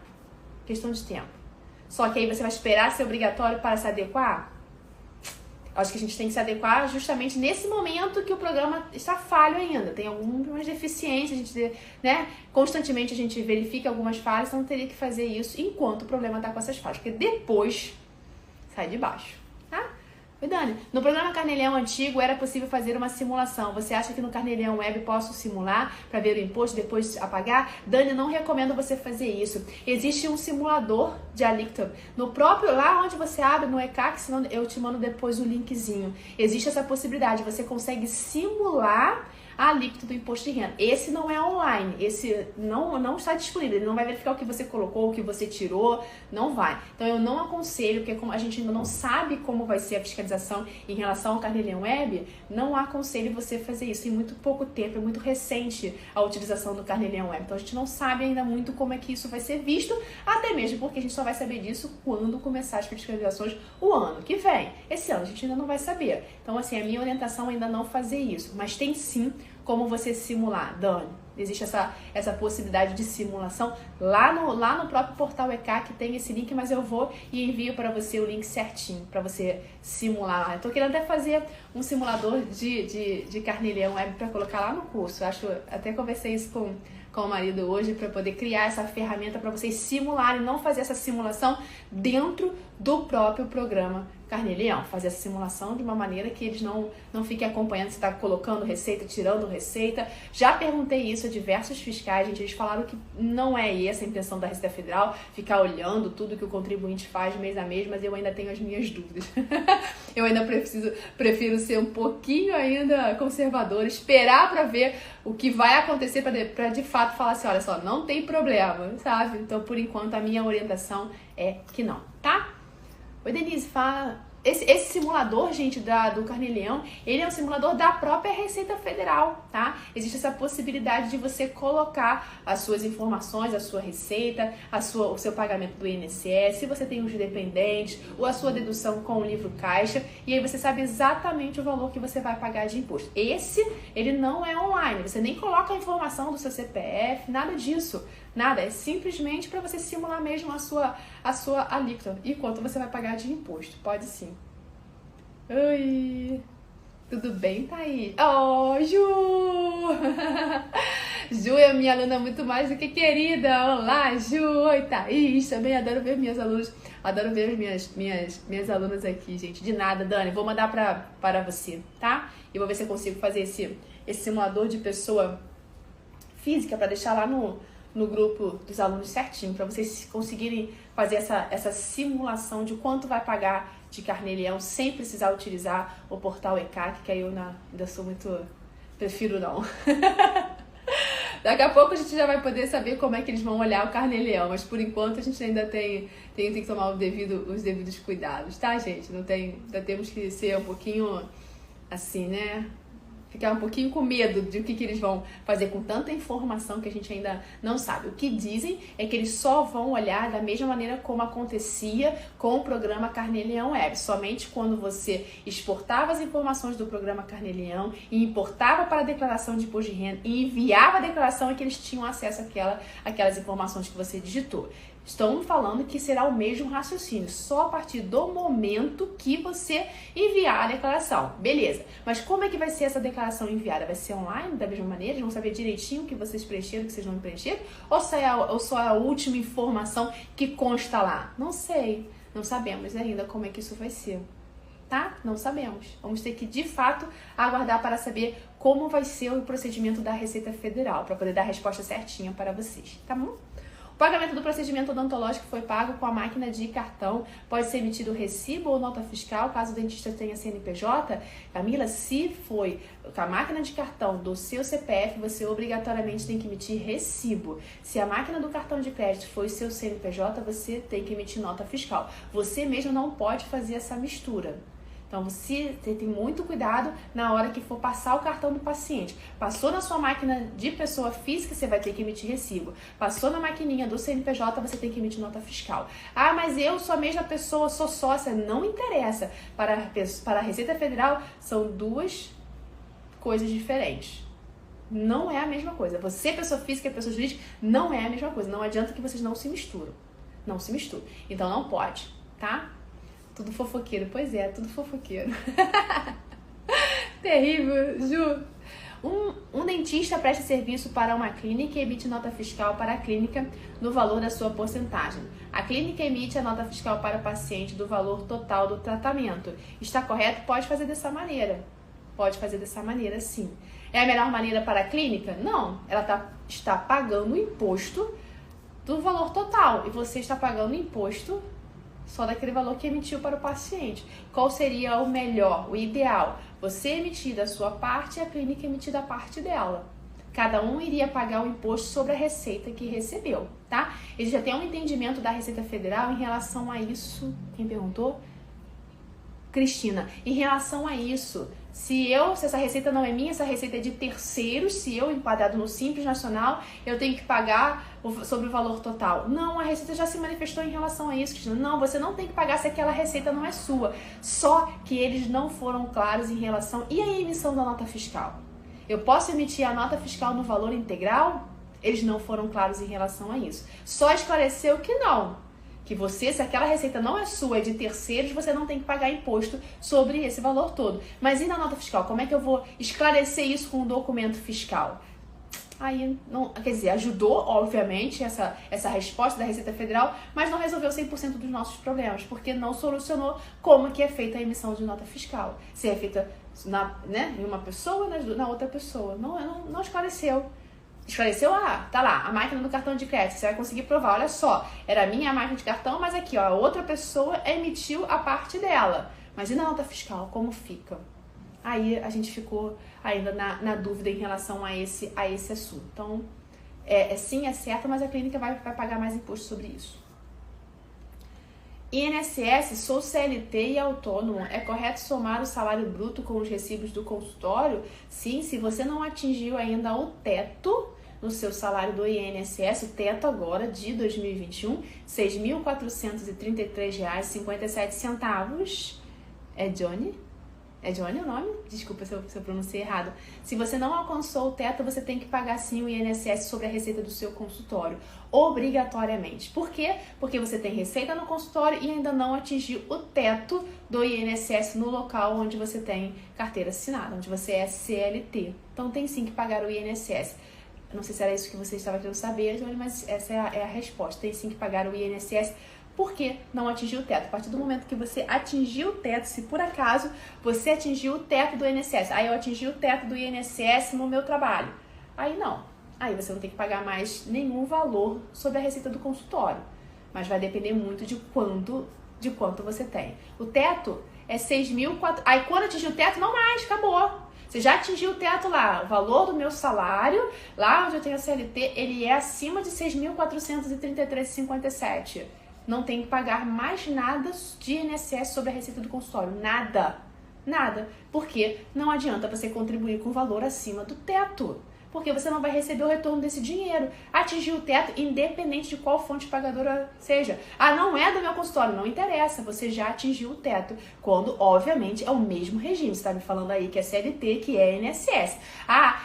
Só que aí você vai esperar ser obrigatório para se adequar? Acho que a gente tem que se adequar justamente nesse momento que o programa está falho ainda. Tem algumas deficiências, a gente, né? Constantemente a gente verifica algumas falhas, então teria que fazer isso enquanto o problema está com essas falhas, porque depois sai de baixo, tá? Oi, Dani, no programa Carnê-Leão antigo era possível fazer uma simulação. Você acha que no Carnê-Leão Web posso simular para ver o imposto e depois apagar? Dani, não recomendo você fazer isso. Existe um simulador de alíquota no próprio, lá onde você abre no ECAC, senão eu te mando depois o linkzinho. Existe essa possibilidade, você consegue simular a alíquota do imposto de renda. Esse não é online, esse não está disponível, ele não vai verificar o que você colocou, o que você tirou, não vai. Então eu não aconselho, porque como a gente ainda não sabe como vai ser a fiscalização em relação ao Carnê-Leão Web, não aconselho você fazer isso. Tem muito pouco tempo, é muito recente a utilização do Carnê-Leão Web, então a gente não sabe ainda muito como é que isso vai ser visto, até mesmo porque a gente só vai saber disso quando começar as fiscalizações o ano que vem. Esse ano a gente ainda não vai saber. Então assim, a minha orientação é ainda não fazer isso, mas tem sim como você simular, Dani. Existe essa possibilidade de simulação lá no próprio portal ECAC, tem esse link, mas eu vou e envio para você o link certinho para você simular. Eu tô querendo até fazer um simulador de Carnê-Leão Web para colocar lá no curso. Até conversei isso com o marido hoje para poder criar essa ferramenta para vocês simularem, não fazer essa simulação dentro do próprio programa Carnê-Leão, fazer essa simulação de uma maneira que eles não fiquem acompanhando se está colocando receita, tirando receita. Já perguntei isso a diversos fiscais, gente, eles falaram que não é essa a intenção da Receita Federal, ficar olhando tudo que o contribuinte faz mês a mês, mas eu ainda tenho as minhas dúvidas. Eu ainda prefiro ser um pouquinho ainda conservador, esperar para ver o que vai acontecer para de fato falar assim, olha só, não tem problema, sabe? Então, por enquanto, a minha orientação é que não, tá? Oi, Denise, fala. Esse simulador, gente, do Carnê-Leão, ele é um simulador da própria Receita Federal, tá? Existe essa possibilidade de você colocar as suas informações, a sua receita, o seu pagamento do INSS, se você tem os dependentes, ou a sua dedução com o livro caixa, e aí você sabe exatamente o valor que você vai pagar de imposto. Ele não é online, você nem coloca a informação do seu CPF, nada disso. Nada, é simplesmente para você simular mesmo a sua alíquota e quanto você vai pagar de imposto. Pode sim. Oi! Tudo bem, Thaís? Oh, Ju! Ju é minha aluna muito mais do que querida. Olá, Ju! Oi, Thaís! Também adoro ver minhas alunas. Adoro ver minhas alunas aqui, gente. De nada, Dani. Vou mandar para você, tá? E vou ver se eu consigo fazer esse simulador de pessoa física para deixar lá no grupo dos alunos certinho, para vocês conseguirem fazer essa simulação de quanto vai pagar de Carnê-Leão sem precisar utilizar o portal ECAC, que aí eu ainda sou muito... prefiro não. Daqui a pouco a gente já vai poder saber como é que eles vão olhar o Carnê-Leão, mas por enquanto a gente ainda tem que tomar os devidos cuidados, tá, gente? Ainda temos que ser um pouquinho assim, né? Ficar um pouquinho com medo de o que eles vão fazer com tanta informação que a gente ainda não sabe. O que dizem é que eles só vão olhar da mesma maneira como acontecia com o programa Carnê-Leão Web. Somente quando você exportava as informações do programa Carnê-Leão e importava para a declaração de imposto de renda e enviava a declaração é que eles tinham acesso àquelas informações que você digitou. Estão falando que será o mesmo raciocínio, só a partir do momento que você enviar a declaração. Beleza, mas como é que vai ser essa declaração enviada? Vai ser online, da mesma maneira? Eles vão saber direitinho o que vocês preencheram, o que vocês não preencheram? Ou só é a última informação que consta lá? Não sei, não sabemos ainda como é que isso vai ser. Tá? Não sabemos. Vamos ter que, de fato, aguardar para saber como vai ser o procedimento da Receita Federal, para poder dar a resposta certinha para vocês, tá bom? O pagamento do procedimento odontológico foi pago com a máquina de cartão. Pode ser emitido recibo ou nota fiscal, caso o dentista tenha CNPJ. Camila, se foi com a máquina de cartão do seu CPF, você obrigatoriamente tem que emitir recibo. Se a máquina do cartão de crédito foi o seu CNPJ, você tem que emitir nota fiscal. Você mesmo não pode fazer essa mistura. Então, você tem muito cuidado na hora que for passar o cartão do paciente. Passou na sua máquina de pessoa física, você vai ter que emitir recibo. Passou na maquininha do CNPJ, você tem que emitir nota fiscal. Ah, mas eu sou a mesma pessoa, sou sócia. Não interessa. Para a Receita Federal, são duas coisas diferentes. Não é a mesma coisa. Você, pessoa física e pessoa jurídica, não é a mesma coisa. Não adianta que vocês não se misturam. Não se misturam. Então, não pode, tá? Tudo fofoqueiro. Pois é, tudo fofoqueiro. Terrível, Ju. Um dentista presta serviço para uma clínica e emite nota fiscal para a clínica no valor da sua porcentagem. A clínica emite a nota fiscal para o paciente do valor total do tratamento. Está correto? Pode fazer dessa maneira. Pode fazer dessa maneira, sim. É a melhor maneira para a clínica? Não. Ela está pagando o imposto do valor total e você está pagando o imposto só daquele valor que emitiu para o paciente. Qual seria o melhor, o ideal? Você emitir da sua parte e a clínica emitir da parte dela. Cada um iria pagar o imposto sobre a receita que recebeu, tá? Ele já tem um entendimento da Receita Federal em relação a isso. Quem perguntou? Cristina, em relação a isso, se essa receita não é minha, essa receita é de terceiros, se eu enquadrado no Simples Nacional, eu tenho que pagar sobre o valor total. Não, a Receita já se manifestou em relação a isso, Cristina. Não, você não tem que pagar se aquela receita não é sua. Só que eles não foram claros em relação... E a emissão da nota fiscal? Eu posso emitir a nota fiscal no valor integral? Eles não foram claros em relação a isso. Só esclareceu que não. Que você, se aquela receita não é sua, é de terceiros, você não tem que pagar imposto sobre esse valor todo. Mas e na nota fiscal? Como é que eu vou esclarecer isso com um documento fiscal? Aí, não, quer dizer, ajudou, obviamente, essa resposta da Receita Federal, mas não resolveu 100% dos nossos problemas, porque não solucionou como que é feita a emissão de nota fiscal. Se é feita em uma pessoa, na outra pessoa. Não esclareceu. Esclareceu, tá lá, a máquina do cartão de crédito, você vai conseguir provar, olha só, era a minha máquina de cartão, mas aqui, ó, a outra pessoa emitiu a parte dela. Mas e na nota fiscal, como fica? Aí a gente ficou ainda na dúvida em relação a esse assunto. Então, sim, é certo, mas a clínica vai pagar mais imposto sobre isso. INSS, sou CLT e autônomo. É correto somar o salário bruto com os recibos do consultório? Sim, se você não atingiu ainda o teto no seu salário do INSS, o teto agora de 2021, R$ 6.433,57. É Johnny? É Johnny o nome? Desculpa se eu pronunciei errado. Se você não alcançou o teto, você tem que pagar sim o INSS sobre a receita do seu consultório, obrigatoriamente. Por quê? Porque você tem receita no consultório e ainda não atingiu o teto do INSS no local onde você tem carteira assinada, onde você é CLT. Então tem sim que pagar o INSS. Não sei se era isso que você estava querendo saber, Johnny, mas essa é a resposta. Tem sim que pagar o INSS. Porque não atingiu o teto. A partir do momento que você atingiu o teto, se por acaso você atingiu o teto do INSS, aí eu atingi o teto do INSS no meu trabalho, aí não. Aí você não tem que pagar mais nenhum valor sobre a receita do consultório. Mas vai depender muito de quanto você tem. O teto é 6.400. Aí quando atingir o teto, não mais, acabou. Você já atingiu o teto lá, o valor do meu salário, lá onde eu tenho a CLT, ele é acima de 6.433,57. Não tem que pagar mais nada de INSS sobre a receita do consultório. Nada. Nada. Porque não adianta você contribuir com valor acima do teto. Porque você não vai receber o retorno desse dinheiro. Atingir o teto, independente de qual fonte pagadora seja. Não é do meu consultório, não interessa, você já atingiu o teto. Quando, obviamente, é o mesmo regime. Você está me falando aí que é CLT, que é INSS.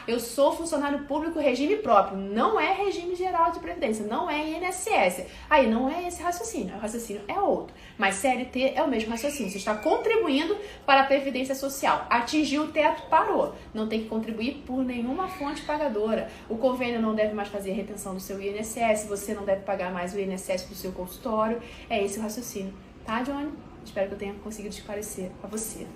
Eu sou funcionário público, regime próprio. Não é regime geral de previdência, não é INSS. Aí não é esse raciocínio, o raciocínio é outro. Mas CLT é o mesmo raciocínio. Você está contribuindo para a previdência social. Atingiu o teto, parou. Não tem que contribuir por nenhuma fonte pagadora. O convênio não deve mais fazer a retenção do seu INSS, você não deve pagar mais o INSS do seu consultório. É esse o raciocínio, tá, Johnny? Espero que eu tenha conseguido esclarecer a você,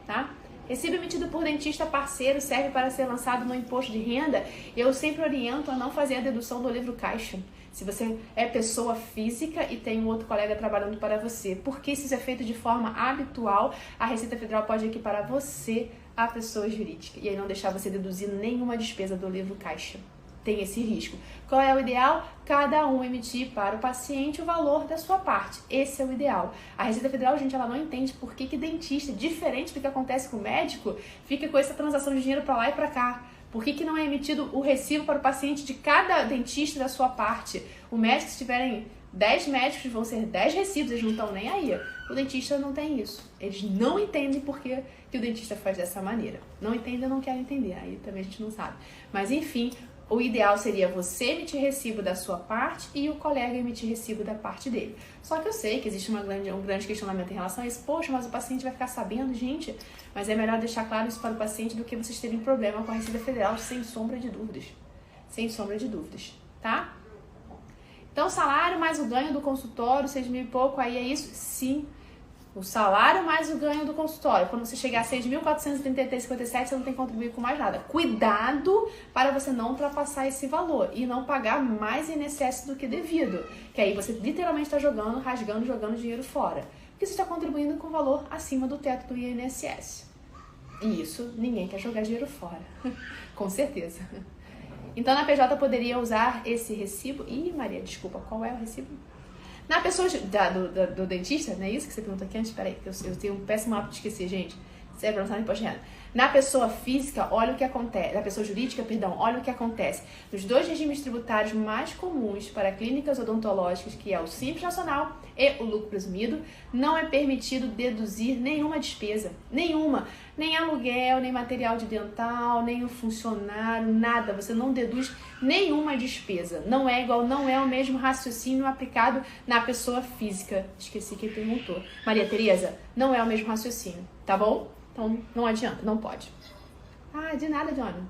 tá? Recibo emitido por dentista parceiro serve para ser lançado no imposto de renda? Eu sempre oriento a não fazer a dedução do livro caixa. Se você é pessoa física e tem um outro colega trabalhando para você, porque se isso é feito de forma habitual, a Receita Federal pode equiparar você à pessoa jurídica e aí não deixar você deduzir nenhuma despesa do livro caixa. Tem esse risco. Qual é o ideal? Cada um emitir para o paciente o valor da sua parte. Esse é o ideal. A Receita Federal, gente, ela não entende por que dentista, diferente do que acontece com o médico, fica com essa transação de dinheiro para lá e para cá. Por que não é emitido o recibo para o paciente de cada dentista da sua parte? O médico, se tiverem 10 médicos, vão ser 10 recibos, eles não estão nem aí. O dentista não tem isso. Eles não entendem por que o dentista faz dessa maneira. Não entendem, não querem entender. Aí também a gente não sabe. Mas enfim, o ideal seria você emitir recibo da sua parte e o colega emitir recibo da parte dele. Só que eu sei que existe um grande questionamento em relação a isso. Poxa, mas o paciente vai ficar sabendo, gente. Mas é melhor deixar claro isso para o paciente do que vocês terem problema com a Receita Federal, sem sombra de dúvidas. Sem sombra de dúvidas, tá? Então, salário mais o ganho do consultório, 6 mil e pouco, aí é isso? Sim. O salário mais o ganho do consultório. Quando você chegar a 6.433,57, você não tem que contribuir com mais nada. Cuidado para você não ultrapassar esse valor e não pagar mais INSS do que devido. Que aí você literalmente está jogando, rasgando, jogando dinheiro fora. Porque você está contribuindo com valor acima do teto do INSS. E isso, ninguém quer jogar dinheiro fora. Com certeza. Então, na PJ poderia usar esse recibo. Ih, Maria, desculpa, qual é o recibo? Na pessoa do dentista, não é isso que você perguntou aqui antes? Peraí, eu tenho um péssimo hábito de esquecer, gente. Você é perguntar no imposto de renda. Na pessoa física, olha o que acontece. Na pessoa jurídica, perdão, olha o que acontece. Nos dois regimes tributários mais comuns para clínicas odontológicas, que é o Simples Nacional e o lucro presumido, não é permitido deduzir nenhuma despesa. Nenhuma. Nem aluguel, nem material de dental, nem o funcionário, nada. Você não deduz nenhuma despesa. Não é igual, não é o mesmo raciocínio aplicado na pessoa física. Esqueci quem perguntou. Maria Tereza, não é o mesmo raciocínio, tá bom? Então, não adianta, não pode. De nada, Johnny.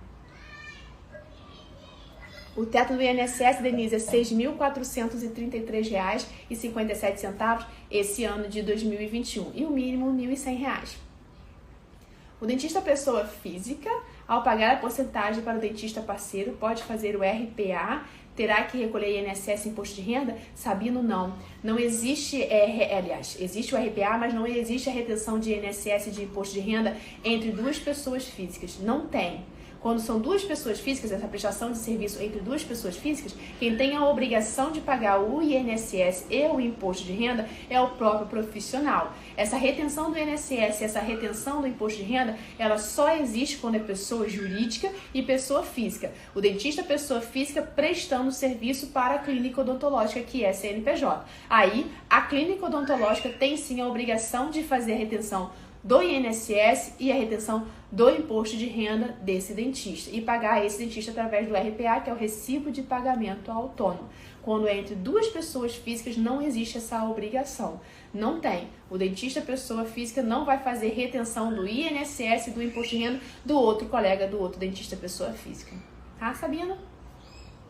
O teto do INSS, Denise, é R$ 6.433,57 esse ano de 2021 e o mínimo R$ 1.100. O dentista pessoa física, ao pagar a porcentagem para o dentista parceiro, pode fazer o RPA, terá que recolher INSS imposto de renda? Sabino, não. Não existe, aliás, existe o RPA, mas não existe a retenção de INSS de imposto de renda entre duas pessoas físicas. Não tem. Quando são duas pessoas físicas, essa prestação de serviço entre duas pessoas físicas, quem tem a obrigação de pagar o INSS e o imposto de renda é o próprio profissional. Essa retenção do INSS, essa retenção do imposto de renda, ela só existe quando é pessoa jurídica e pessoa física. O dentista pessoa física prestando serviço para a clínica odontológica, que é CNPJ. Aí, a clínica odontológica tem sim a obrigação de fazer a retenção do INSS e a retenção do imposto de renda desse dentista e pagar esse dentista através do RPA, que é o recibo de pagamento autônomo. Quando é entre duas pessoas físicas, não existe essa obrigação. Não tem. O dentista pessoa física não vai fazer retenção do INSS e do imposto de renda do outro colega, do outro dentista pessoa física. Tá, Sabina?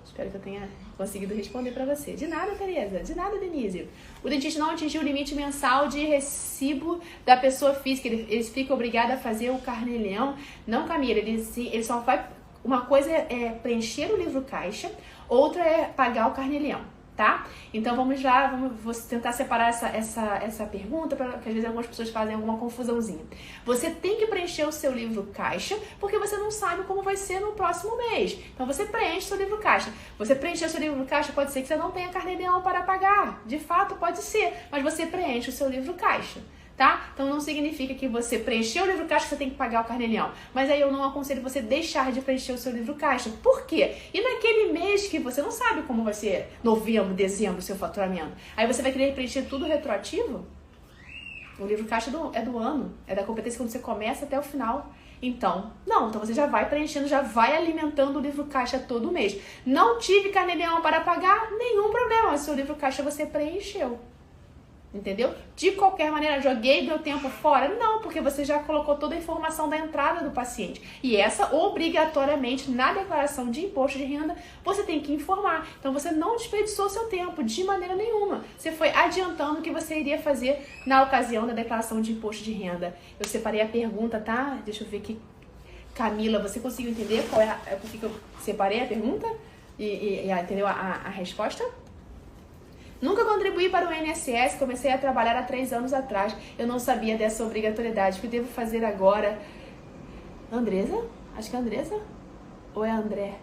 Espero que eu tenha conseguido responder para você. De nada, Tereza. De nada, Denise. O dentista não atingiu o limite mensal de recibo da pessoa física. Ele fica obrigado a fazer o carnê-leão. Não, Camila. Ele só vai... Uma coisa é preencher o livro caixa, outra é pagar o carnê-leão, tá? Então vamos lá, vou tentar separar essa pergunta, porque às vezes algumas pessoas fazem alguma confusãozinha. Você tem que preencher o seu livro caixa, porque você não sabe como vai ser no próximo mês. Então você preenche o seu livro caixa. Você preencher o seu livro caixa, pode ser que você não tenha carnê-leão para pagar. De fato, pode ser, mas você preenche o seu livro caixa. Tá? Então não significa que você preencheu o livro caixa, você tem que pagar o carnê-leão. Mas aí eu não aconselho você deixar de preencher o seu livro caixa. Por quê? E naquele mês que você não sabe como vai ser novembro, dezembro, o seu faturamento, aí você vai querer preencher tudo retroativo? O livro caixa é do ano, é da competência quando você começa até o final. Então você já vai preenchendo, já vai alimentando o livro caixa todo mês. Não tive carnê-leão para pagar? Nenhum problema, seu livro caixa você preencheu. Entendeu? De qualquer maneira, joguei meu tempo fora? Não, porque você já colocou toda a informação da entrada do paciente. E essa, obrigatoriamente, na declaração de imposto de renda, você tem que informar. Então, você não desperdiçou seu tempo de maneira nenhuma. Você foi adiantando o que você iria fazer na ocasião da declaração de imposto de renda. Eu separei a pergunta, tá? Deixa eu ver aqui. Camila, você conseguiu entender qual é por que eu separei a pergunta? Entendeu a resposta? Nunca contribuí para o INSS, comecei a trabalhar há 3 anos atrás. Eu não sabia dessa obrigatoriedade. O que devo fazer agora? Andresa? Acho que é Andresa? Ou é André?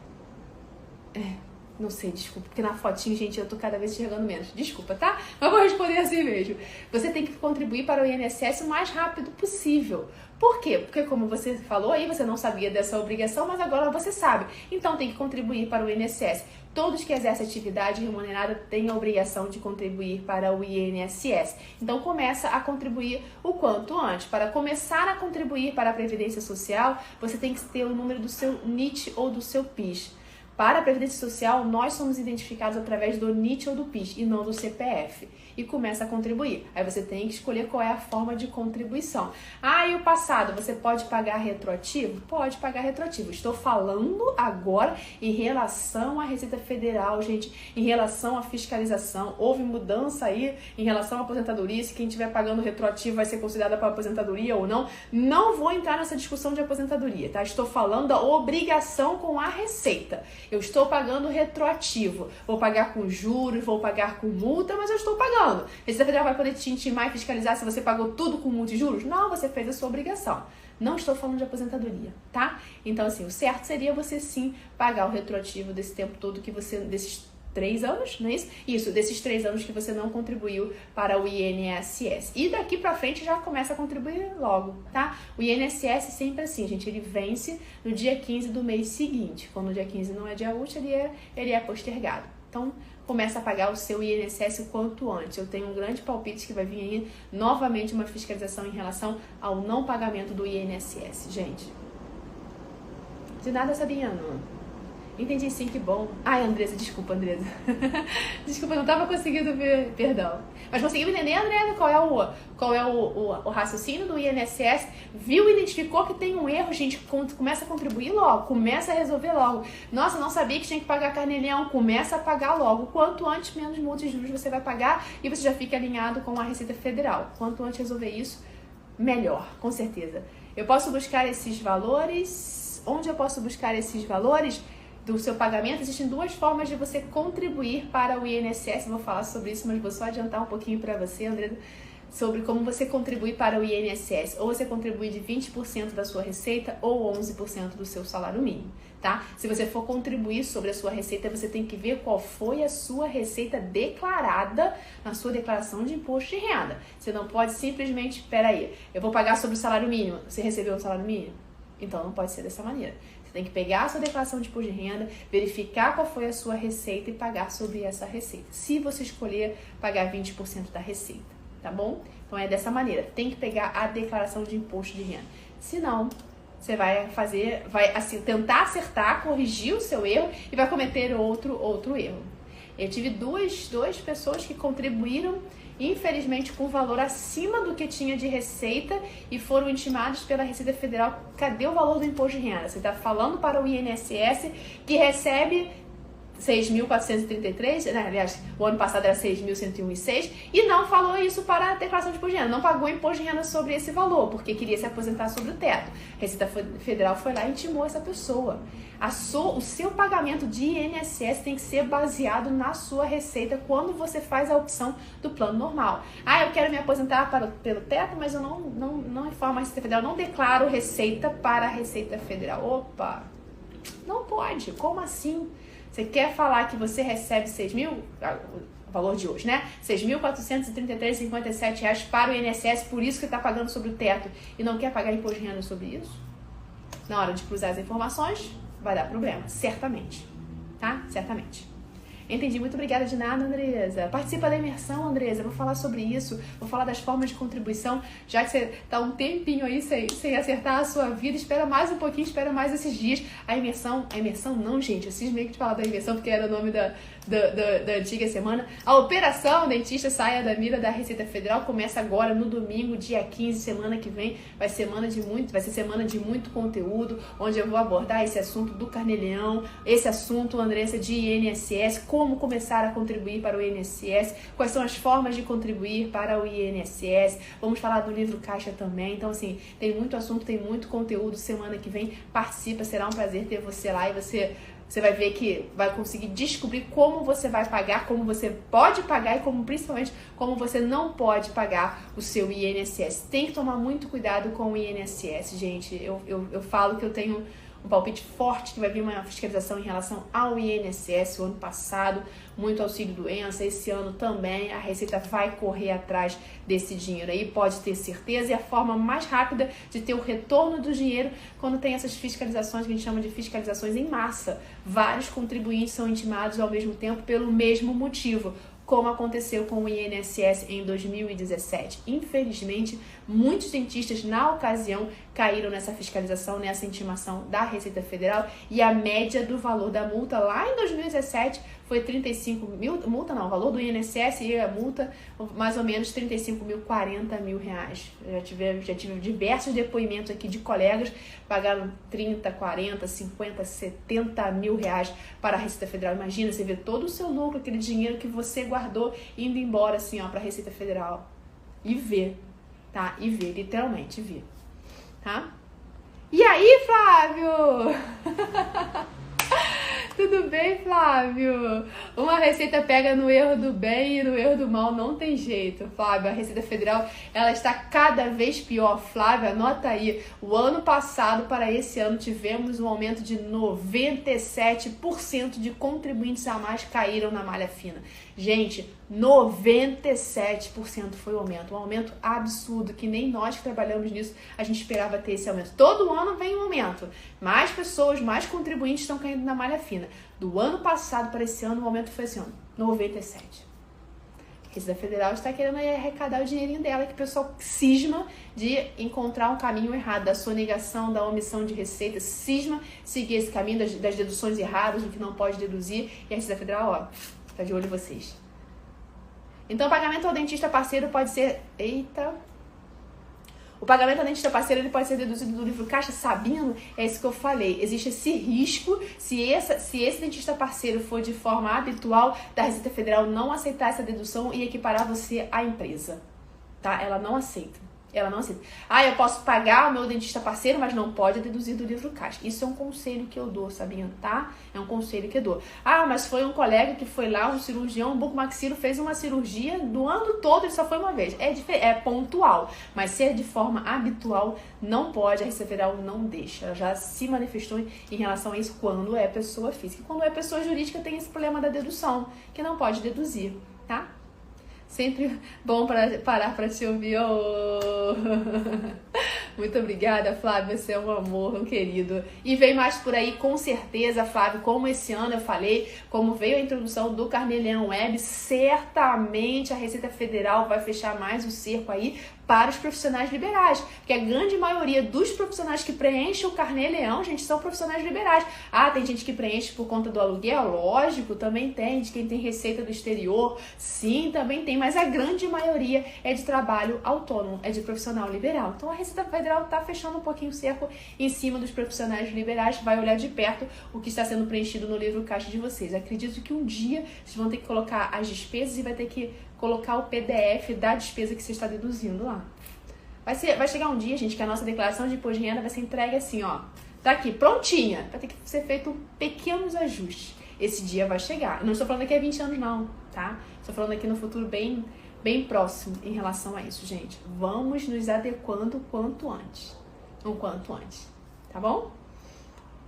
Não sei, desculpa, porque na fotinho, gente, eu tô cada vez enxergando menos. Desculpa, tá? Mas vou responder assim mesmo. Você tem que contribuir para o INSS o mais rápido possível. Por quê? Porque como você falou aí, você não sabia dessa obrigação, mas agora você sabe. Então tem que contribuir para o INSS. Todos que exercem atividade remunerada têm a obrigação de contribuir para o INSS. Então começa a contribuir o quanto antes. Para começar a contribuir para a Previdência Social, você tem que ter o número do seu NIT ou do seu PIS. Para a Previdência Social, nós somos identificados através do NIT ou do PIS e não do CPF. E começa a contribuir. Aí você tem que escolher qual é a forma de contribuição. E o passado, você pode pagar retroativo? Pode pagar retroativo. Estou falando agora em relação à Receita Federal, gente, em relação à fiscalização. Houve mudança aí em relação à aposentadoria, se quem estiver pagando retroativo vai ser considerada para aposentadoria ou não. Não vou entrar nessa discussão de aposentadoria, tá? Estou falando da obrigação com a Receita. Eu estou pagando retroativo. Vou pagar com juros, vou pagar com multa, mas eu estou pagando. A Receita Federal vai poder te intimar e fiscalizar se você pagou tudo com multa e juros? Não, você fez a sua obrigação. Não estou falando de aposentadoria, tá? Então, assim, o certo seria você sim pagar o retroativo desse tempo todo que você, desses 3 anos, não é isso? Isso, desses 3 anos que você não contribuiu para o INSS. E daqui pra frente já começa a contribuir logo, tá? O INSS sempre assim, gente, ele vence no dia 15 do mês seguinte. Quando o dia 15 não é dia útil, ele é postergado. Então, começa a pagar o seu INSS o quanto antes. Eu tenho um grande palpite que vai vir aí novamente uma fiscalização em relação ao não pagamento do INSS, gente. De nada, Sabiano. Entendi sim, que bom. Ai, Andressa, desculpa, Andressa. Desculpa, não estava conseguindo ver, perdão. Mas conseguiu entender, Andressa, qual é o raciocínio do INSS? Viu, identificou que tem um erro, gente, começa a contribuir logo, começa a resolver logo. Nossa, não sabia que tinha que pagar carnê-leão, começa a pagar logo. Quanto antes, menos multas de juros você vai pagar e você já fica alinhado com a Receita Federal. Quanto antes resolver isso, melhor, com certeza. Eu posso buscar esses valores... Onde eu posso buscar esses valores do seu pagamento? Existem duas formas de você contribuir para o INSS. Vou falar sobre isso, mas vou só adiantar um pouquinho para você, André, sobre como você contribui para o INSS. Ou você contribui de 20% da sua receita ou 11% do seu salário mínimo, tá? Se você for contribuir sobre a sua receita, você tem que ver qual foi a sua receita declarada na sua declaração de imposto de renda. Você não pode simplesmente, peraí, eu vou pagar sobre o salário mínimo. Você recebeu o salário mínimo? Então não pode ser dessa maneira. Você tem que pegar a sua declaração de imposto de renda, verificar qual foi a sua receita e pagar sobre essa receita. Se você escolher pagar 20% da receita, tá bom? Então é dessa maneira. Tem que pegar a declaração de imposto de renda. Se não, você vai assim, tentar acertar, corrigir o seu erro e vai cometer outro erro. Eu tive duas pessoas que contribuíram, infelizmente, com valor acima do que tinha de receita e foram intimados pela Receita Federal. Cadê o valor do imposto de renda? Você está falando para o INSS que recebe 6.433, né? Aliás, o ano passado era 6.101,6 e não falou isso para a declaração de imposto de renda, não pagou imposto de renda sobre esse valor, porque queria se aposentar sobre o teto. A Receita Federal foi lá e intimou essa pessoa. O seu pagamento de INSS tem que ser baseado na sua receita quando você faz a opção do plano normal. Ah, eu quero me aposentar pelo teto, mas eu não informo a Receita Federal, não declaro receita para a Receita Federal. Opa, não pode, como assim? Você quer falar que você recebe 6 mil, o valor de hoje, né? R$ 6.433,57 para o INSS, por isso que está pagando sobre o teto e não quer pagar imposto de renda sobre isso? Na hora de cruzar as informações, vai dar problema, certamente, tá? Certamente. Entendi, muito obrigada de nada, Andresa. Participa da imersão, Andresa, vou falar sobre isso, vou falar das formas de contribuição, já que você tá um tempinho aí sem acertar a sua vida, espera mais um pouquinho, espera mais esses dias. A imersão não, gente, eu cismei de falar da imersão porque era o nome da antiga semana. A Operação Dentista Saia da Mira da Receita Federal começa agora no domingo, dia 15, semana que vem, vai ser semana de muito conteúdo, onde eu vou abordar esse assunto do carnê-leão, esse assunto, Andressa, de INSS, como começar a contribuir para o INSS, quais são as formas de contribuir para o INSS, vamos falar do livro Caixa também. Então, assim, tem muito assunto, tem muito conteúdo. Semana que vem, participa, será um prazer ter você lá e você vai ver que vai conseguir descobrir como você vai pagar, como você pode pagar e principalmente como você não pode pagar o seu INSS. Tem que tomar muito cuidado com o INSS, gente. Eu falo que eu tenho um palpite forte que vai vir uma fiscalização em relação ao INSS. O ano passado, muito auxílio-doença, esse ano também a Receita vai correr atrás desse dinheiro aí, pode ter certeza. E a forma mais rápida de ter o retorno do dinheiro quando tem essas fiscalizações que a gente chama de fiscalizações em massa. Vários contribuintes são intimados ao mesmo tempo pelo mesmo motivo, como aconteceu com o INSS em 2017. Infelizmente, muitos dentistas, na ocasião, caíram nessa fiscalização, nessa intimação da Receita Federal, e a média do valor da multa lá em 2017 foi 35 mil, o valor do INSS e a multa mais ou menos 35 mil, 40 mil reais. Já tive diversos depoimentos aqui de colegas que pagaram 30, 40, 50, 70 mil reais para a Receita Federal. Imagina, você vê todo o seu lucro, aquele dinheiro que você guardou indo embora assim, ó, para a Receita Federal. E ver, tá? E ver, literalmente ver, tá? E aí, Flávio? Tudo bem, Flávio? Uma receita pega no erro do bem e no erro do mal, não tem jeito, Flávio. A Receita Federal, ela está cada vez pior. Flávio, anota aí. O ano passado para esse ano tivemos um aumento de 97% de contribuintes a mais caíram na malha fina. Gente, 97% foi o aumento. Um aumento absurdo, que nem nós que trabalhamos nisso, a gente esperava ter esse aumento. Todo ano vem um aumento. Mais pessoas, mais contribuintes estão caindo na malha fina. Do ano passado para esse ano, o aumento foi assim, ó, 97%. Receita Federal está querendo arrecadar o dinheirinho dela, que o pessoal cisma de encontrar um caminho errado, da sonegação, da omissão de receita, cisma seguir esse caminho das deduções erradas, do que não pode deduzir, e a Receita Federal, ó, tá de olho em vocês. Então, o pagamento ao dentista parceiro pode ser... O pagamento ao dentista parceiro ele pode ser deduzido do livro caixa, sabendo? É isso que eu falei. Existe esse risco, se esse dentista parceiro for de forma habitual, da Receita Federal não aceitar essa dedução e equiparar você à empresa. Tá? Ela não aceita. Ela não aceita. Eu posso pagar o meu dentista parceiro, mas não pode deduzir do livro caixa. Isso é um conselho que eu dou, sabia? Tá? É um conselho que eu dou. Mas foi um colega que foi lá, um cirurgião, um bucomaxilo, fez uma cirurgia do ano todo e só foi uma vez. É pontual, mas se é de forma habitual, não pode, a Receita Federal não deixa. Ela já se manifestou em relação a isso quando é pessoa física. Quando é pessoa jurídica, tem esse problema da dedução, que não pode deduzir, tá? Sempre bom parar para te ouvir. Muito obrigada, Flávio. Você é um amor, um querido. E vem mais por aí, com certeza, Flávio. Como esse ano eu falei, como veio a introdução do Carnê-Leão Web, certamente a Receita Federal vai fechar mais o cerco aí para os profissionais liberais, porque a grande maioria dos profissionais que preenchem o Carnê-Leão, gente, são profissionais liberais. Tem gente que preenche por conta do aluguel, lógico, também tem, de quem tem receita do exterior, sim, também tem, mas a grande maioria é de trabalho autônomo, é de profissional liberal. Então a Receita Federal está fechando um pouquinho o cerco em cima dos profissionais liberais, vai olhar de perto o que está sendo preenchido no livro caixa de vocês. Acredito que um dia vocês vão ter que colocar as despesas e vai ter que colocar o PDF da despesa que você está deduzindo lá. Vai chegar um dia, gente, que a nossa declaração de imposto de renda vai ser entregue assim, ó. Tá aqui, prontinha. Vai ter que ser feito pequenos ajustes. Esse dia vai chegar. Eu não estou falando daqui a 20 anos, não, tá? Estou falando aqui no futuro bem próximo em relação a isso, gente. Vamos nos adequando o quanto antes. Tá bom?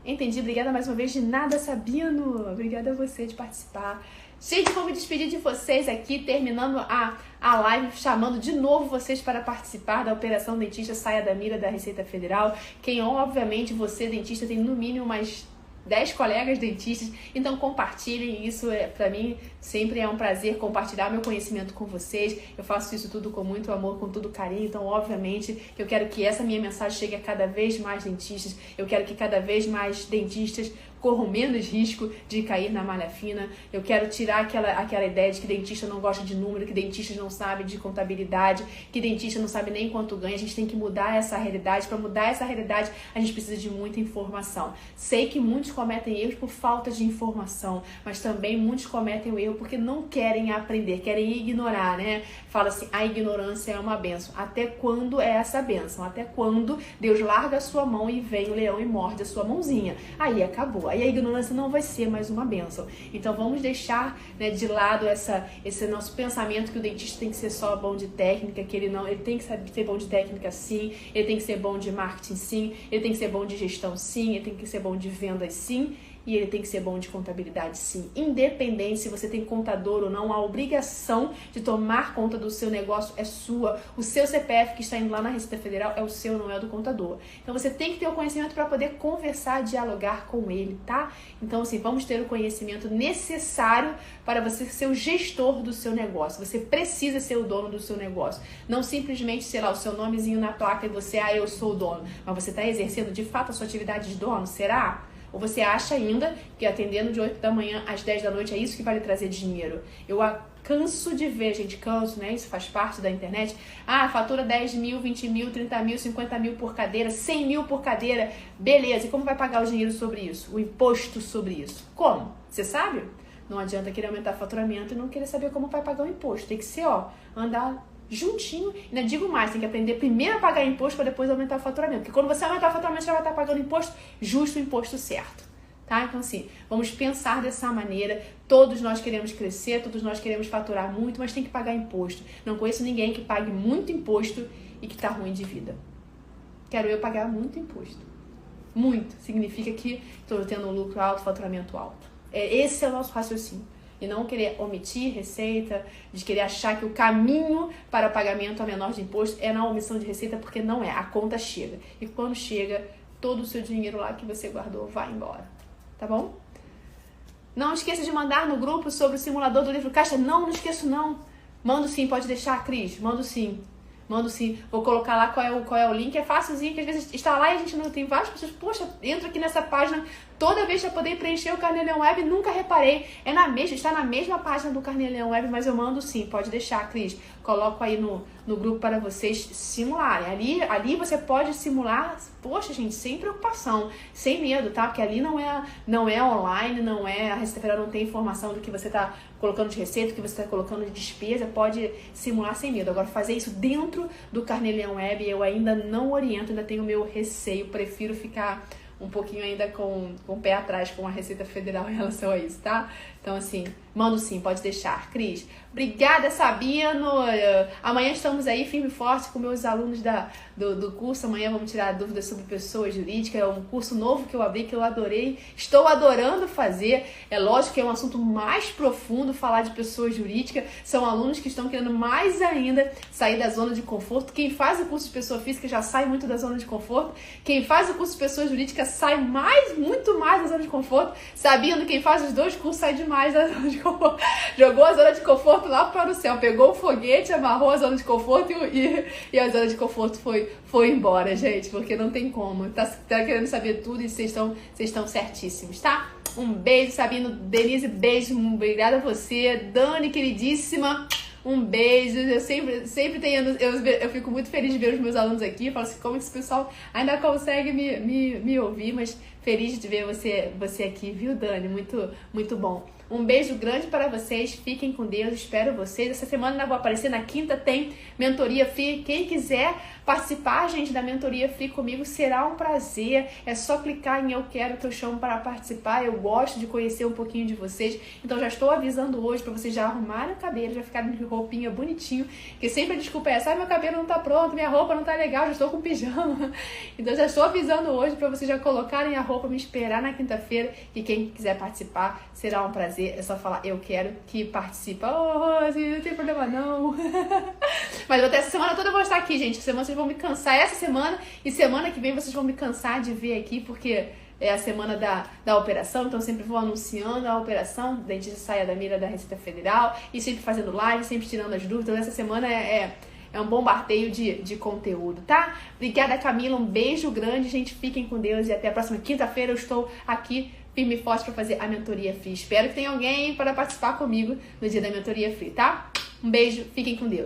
Entendi. Obrigada mais uma vez. De nada, Sabino. Obrigada a você de participar. Gente, vou me despedir de vocês aqui, terminando a live, chamando de novo vocês para participar da Operação Dentista Saia da Mira da Receita Federal. Quem, obviamente, você, dentista, tem no mínimo mais 10 colegas dentistas, então compartilhem isso, para mim sempre é um prazer compartilhar meu conhecimento com vocês. Eu faço isso tudo com muito amor, com todo carinho, então obviamente eu quero que essa minha mensagem chegue a cada vez mais dentistas, eu quero que cada vez mais dentistas corram menos risco de cair na malha fina. Eu quero tirar aquela ideia de que dentista não gosta de número, que dentista não sabe de contabilidade, que dentista não sabe nem quanto ganha. A gente tem que mudar essa realidade. Para mudar essa realidade, a gente precisa de muita informação. Sei que muitos cometem erros por falta de informação, mas também muitos cometem o erro porque não querem aprender, querem ignorar, né? Fala assim, a ignorância é uma bênção. Até quando é essa bênção? Até quando Deus larga a sua mão e vem o leão e morde a sua mãozinha? Aí acabou. Aí a ignorância não vai ser mais uma bênção. Então vamos deixar, né, de lado esse nosso pensamento que o dentista tem que ser só bom de técnica, que ele tem que ser bom de técnica sim, ele tem que ser bom de marketing sim, ele tem que ser bom de gestão sim, ele tem que ser bom de vendas sim, e ele tem que ser bom de contabilidade sim. Independente se você tem contador ou não, a obrigação de tomar conta do seu negócio é sua. O seu CPF que está indo lá na Receita Federal é o seu, não é o do contador. Então você tem que ter o conhecimento para poder conversar, dialogar com ele, tá? Então assim, vamos ter o conhecimento necessário para você ser o gestor do seu negócio. Você precisa ser o dono do seu negócio. Não simplesmente, sei lá, o seu nomezinho na placa e você, eu sou o dono. Mas você está exercendo de fato a sua atividade de dono? Será? Ou você acha ainda que atendendo de 8 da manhã às 10 da noite é isso que vai lhe trazer dinheiro? Eu canso de ver, gente, né? Isso faz parte da internet. Fatura 10 mil, 20 mil, 30 mil, 50 mil por cadeira, 100 mil por cadeira. Beleza, e como vai pagar o dinheiro sobre isso? O imposto sobre isso? Como? Você sabe? Não adianta querer aumentar o faturamento e não querer saber como vai pagar o imposto. Tem que ser, andar juntinho. Ainda digo mais, tem que aprender primeiro a pagar imposto para depois aumentar o faturamento. Porque quando você aumentar o faturamento, você já vai estar pagando imposto justo, o imposto certo. Tá? Então assim, vamos pensar dessa maneira. Todos nós queremos crescer, todos nós queremos faturar muito, mas tem que pagar imposto. Não conheço ninguém que pague muito imposto e que está ruim de vida. Quero eu pagar muito imposto. Muito. Significa que estou tendo um lucro alto, faturamento alto. Esse é o nosso raciocínio. E não querer omitir receita, de querer achar que o caminho para o pagamento a menor de imposto é na omissão de receita, porque não é. A conta chega. E quando chega, todo o seu dinheiro lá que você guardou vai embora. Tá bom? Não esqueça de mandar no grupo sobre o simulador do livro caixa. Não esqueço não. Mando sim, pode deixar, Cris. Mando sim. Mando sim. Vou colocar lá qual é o link. É fácilzinho, que às vezes está lá e a gente não tem várias pessoas. Poxa, entro aqui nessa página toda vez para poder preencher o Carnê Leão Web. Nunca reparei. Está na mesma página do Carnê Leão Web, mas eu mando sim. Pode deixar, Cris. Coloco aí no grupo para vocês simularem. Ali você pode simular, poxa, gente, sem preocupação, sem medo, tá? Porque ali não é online, não é, a Receita Federal não tem informação do que você tá colocando de receita, do que você tá colocando de despesa, pode simular sem medo. Agora, fazer isso dentro do Carnê Leão Web, eu ainda não oriento, ainda tenho meu receio, prefiro ficar um pouquinho ainda com o pé atrás com a Receita Federal em relação a isso, tá? Então, assim, mando sim, pode deixar. Cris, obrigada, Sabino. Amanhã estamos aí firme e forte com meus alunos do curso. Amanhã vamos tirar dúvidas sobre pessoas jurídicas. É um curso novo que eu abri, que eu adorei. Estou adorando fazer. É lógico que é um assunto mais profundo falar de pessoas jurídicas. São alunos que estão querendo mais ainda sair da zona de conforto. Quem faz o curso de pessoa física já sai muito da zona de conforto. Quem faz o curso de pessoa jurídica sai muito mais da zona de conforto. Sabendo, quem faz os dois cursos sai demais da zona de conforto. Jogou a zona de conforto lá para o céu. Pegou o foguete, amarrou a zona de conforto e a zona de conforto foi embora, gente. Porque não tem como. Tá querendo saber tudo e vocês estão certíssimos, tá? Um beijo, Sabino. Denise, beijo. Obrigada a você. Dani, queridíssima. Um beijo, eu sempre tenho, eu fico muito feliz de ver os meus alunos aqui, eu falo assim, como esse pessoal ainda consegue me ouvir, mas feliz de ver você aqui, viu, Dani? Muito, muito bom. Um beijo grande para vocês, fiquem com Deus, espero vocês. Essa semana ainda vou aparecer, na quinta tem mentoria free. Quem quiser participar, gente, da mentoria free comigo, será um prazer. É só clicar em eu quero que eu chamo para participar. Eu gosto de conhecer um pouquinho de vocês, então já estou avisando hoje para vocês já arrumarem o cabelo, já ficarem de roupinha bonitinho, que sempre a desculpa é essa, meu cabelo não tá pronto, minha roupa não tá legal, já estou com pijama. Então já estou avisando hoje para vocês já colocarem a roupa, me esperar na quinta-feira, e quem quiser participar, será um prazer. É só falar, eu quero que participa. Rose, não tem problema não. Mas até essa semana toda eu vou estar aqui, gente. Essa semana vocês vão me cansar essa semana, e semana que vem vocês vão me cansar de ver aqui, porque é a semana da operação, então sempre vou anunciando a operação, dentista saia da mira da Receita Federal, e sempre fazendo live, sempre tirando as dúvidas. Então essa semana é um bombardeio de conteúdo, tá? Obrigada, Camila, um beijo grande, gente, fiquem com Deus, e até a próxima quinta-feira eu estou aqui firme e forte para fazer a mentoria free. Espero que tenha alguém para participar comigo no dia da mentoria free, tá? Um beijo, fiquem com Deus.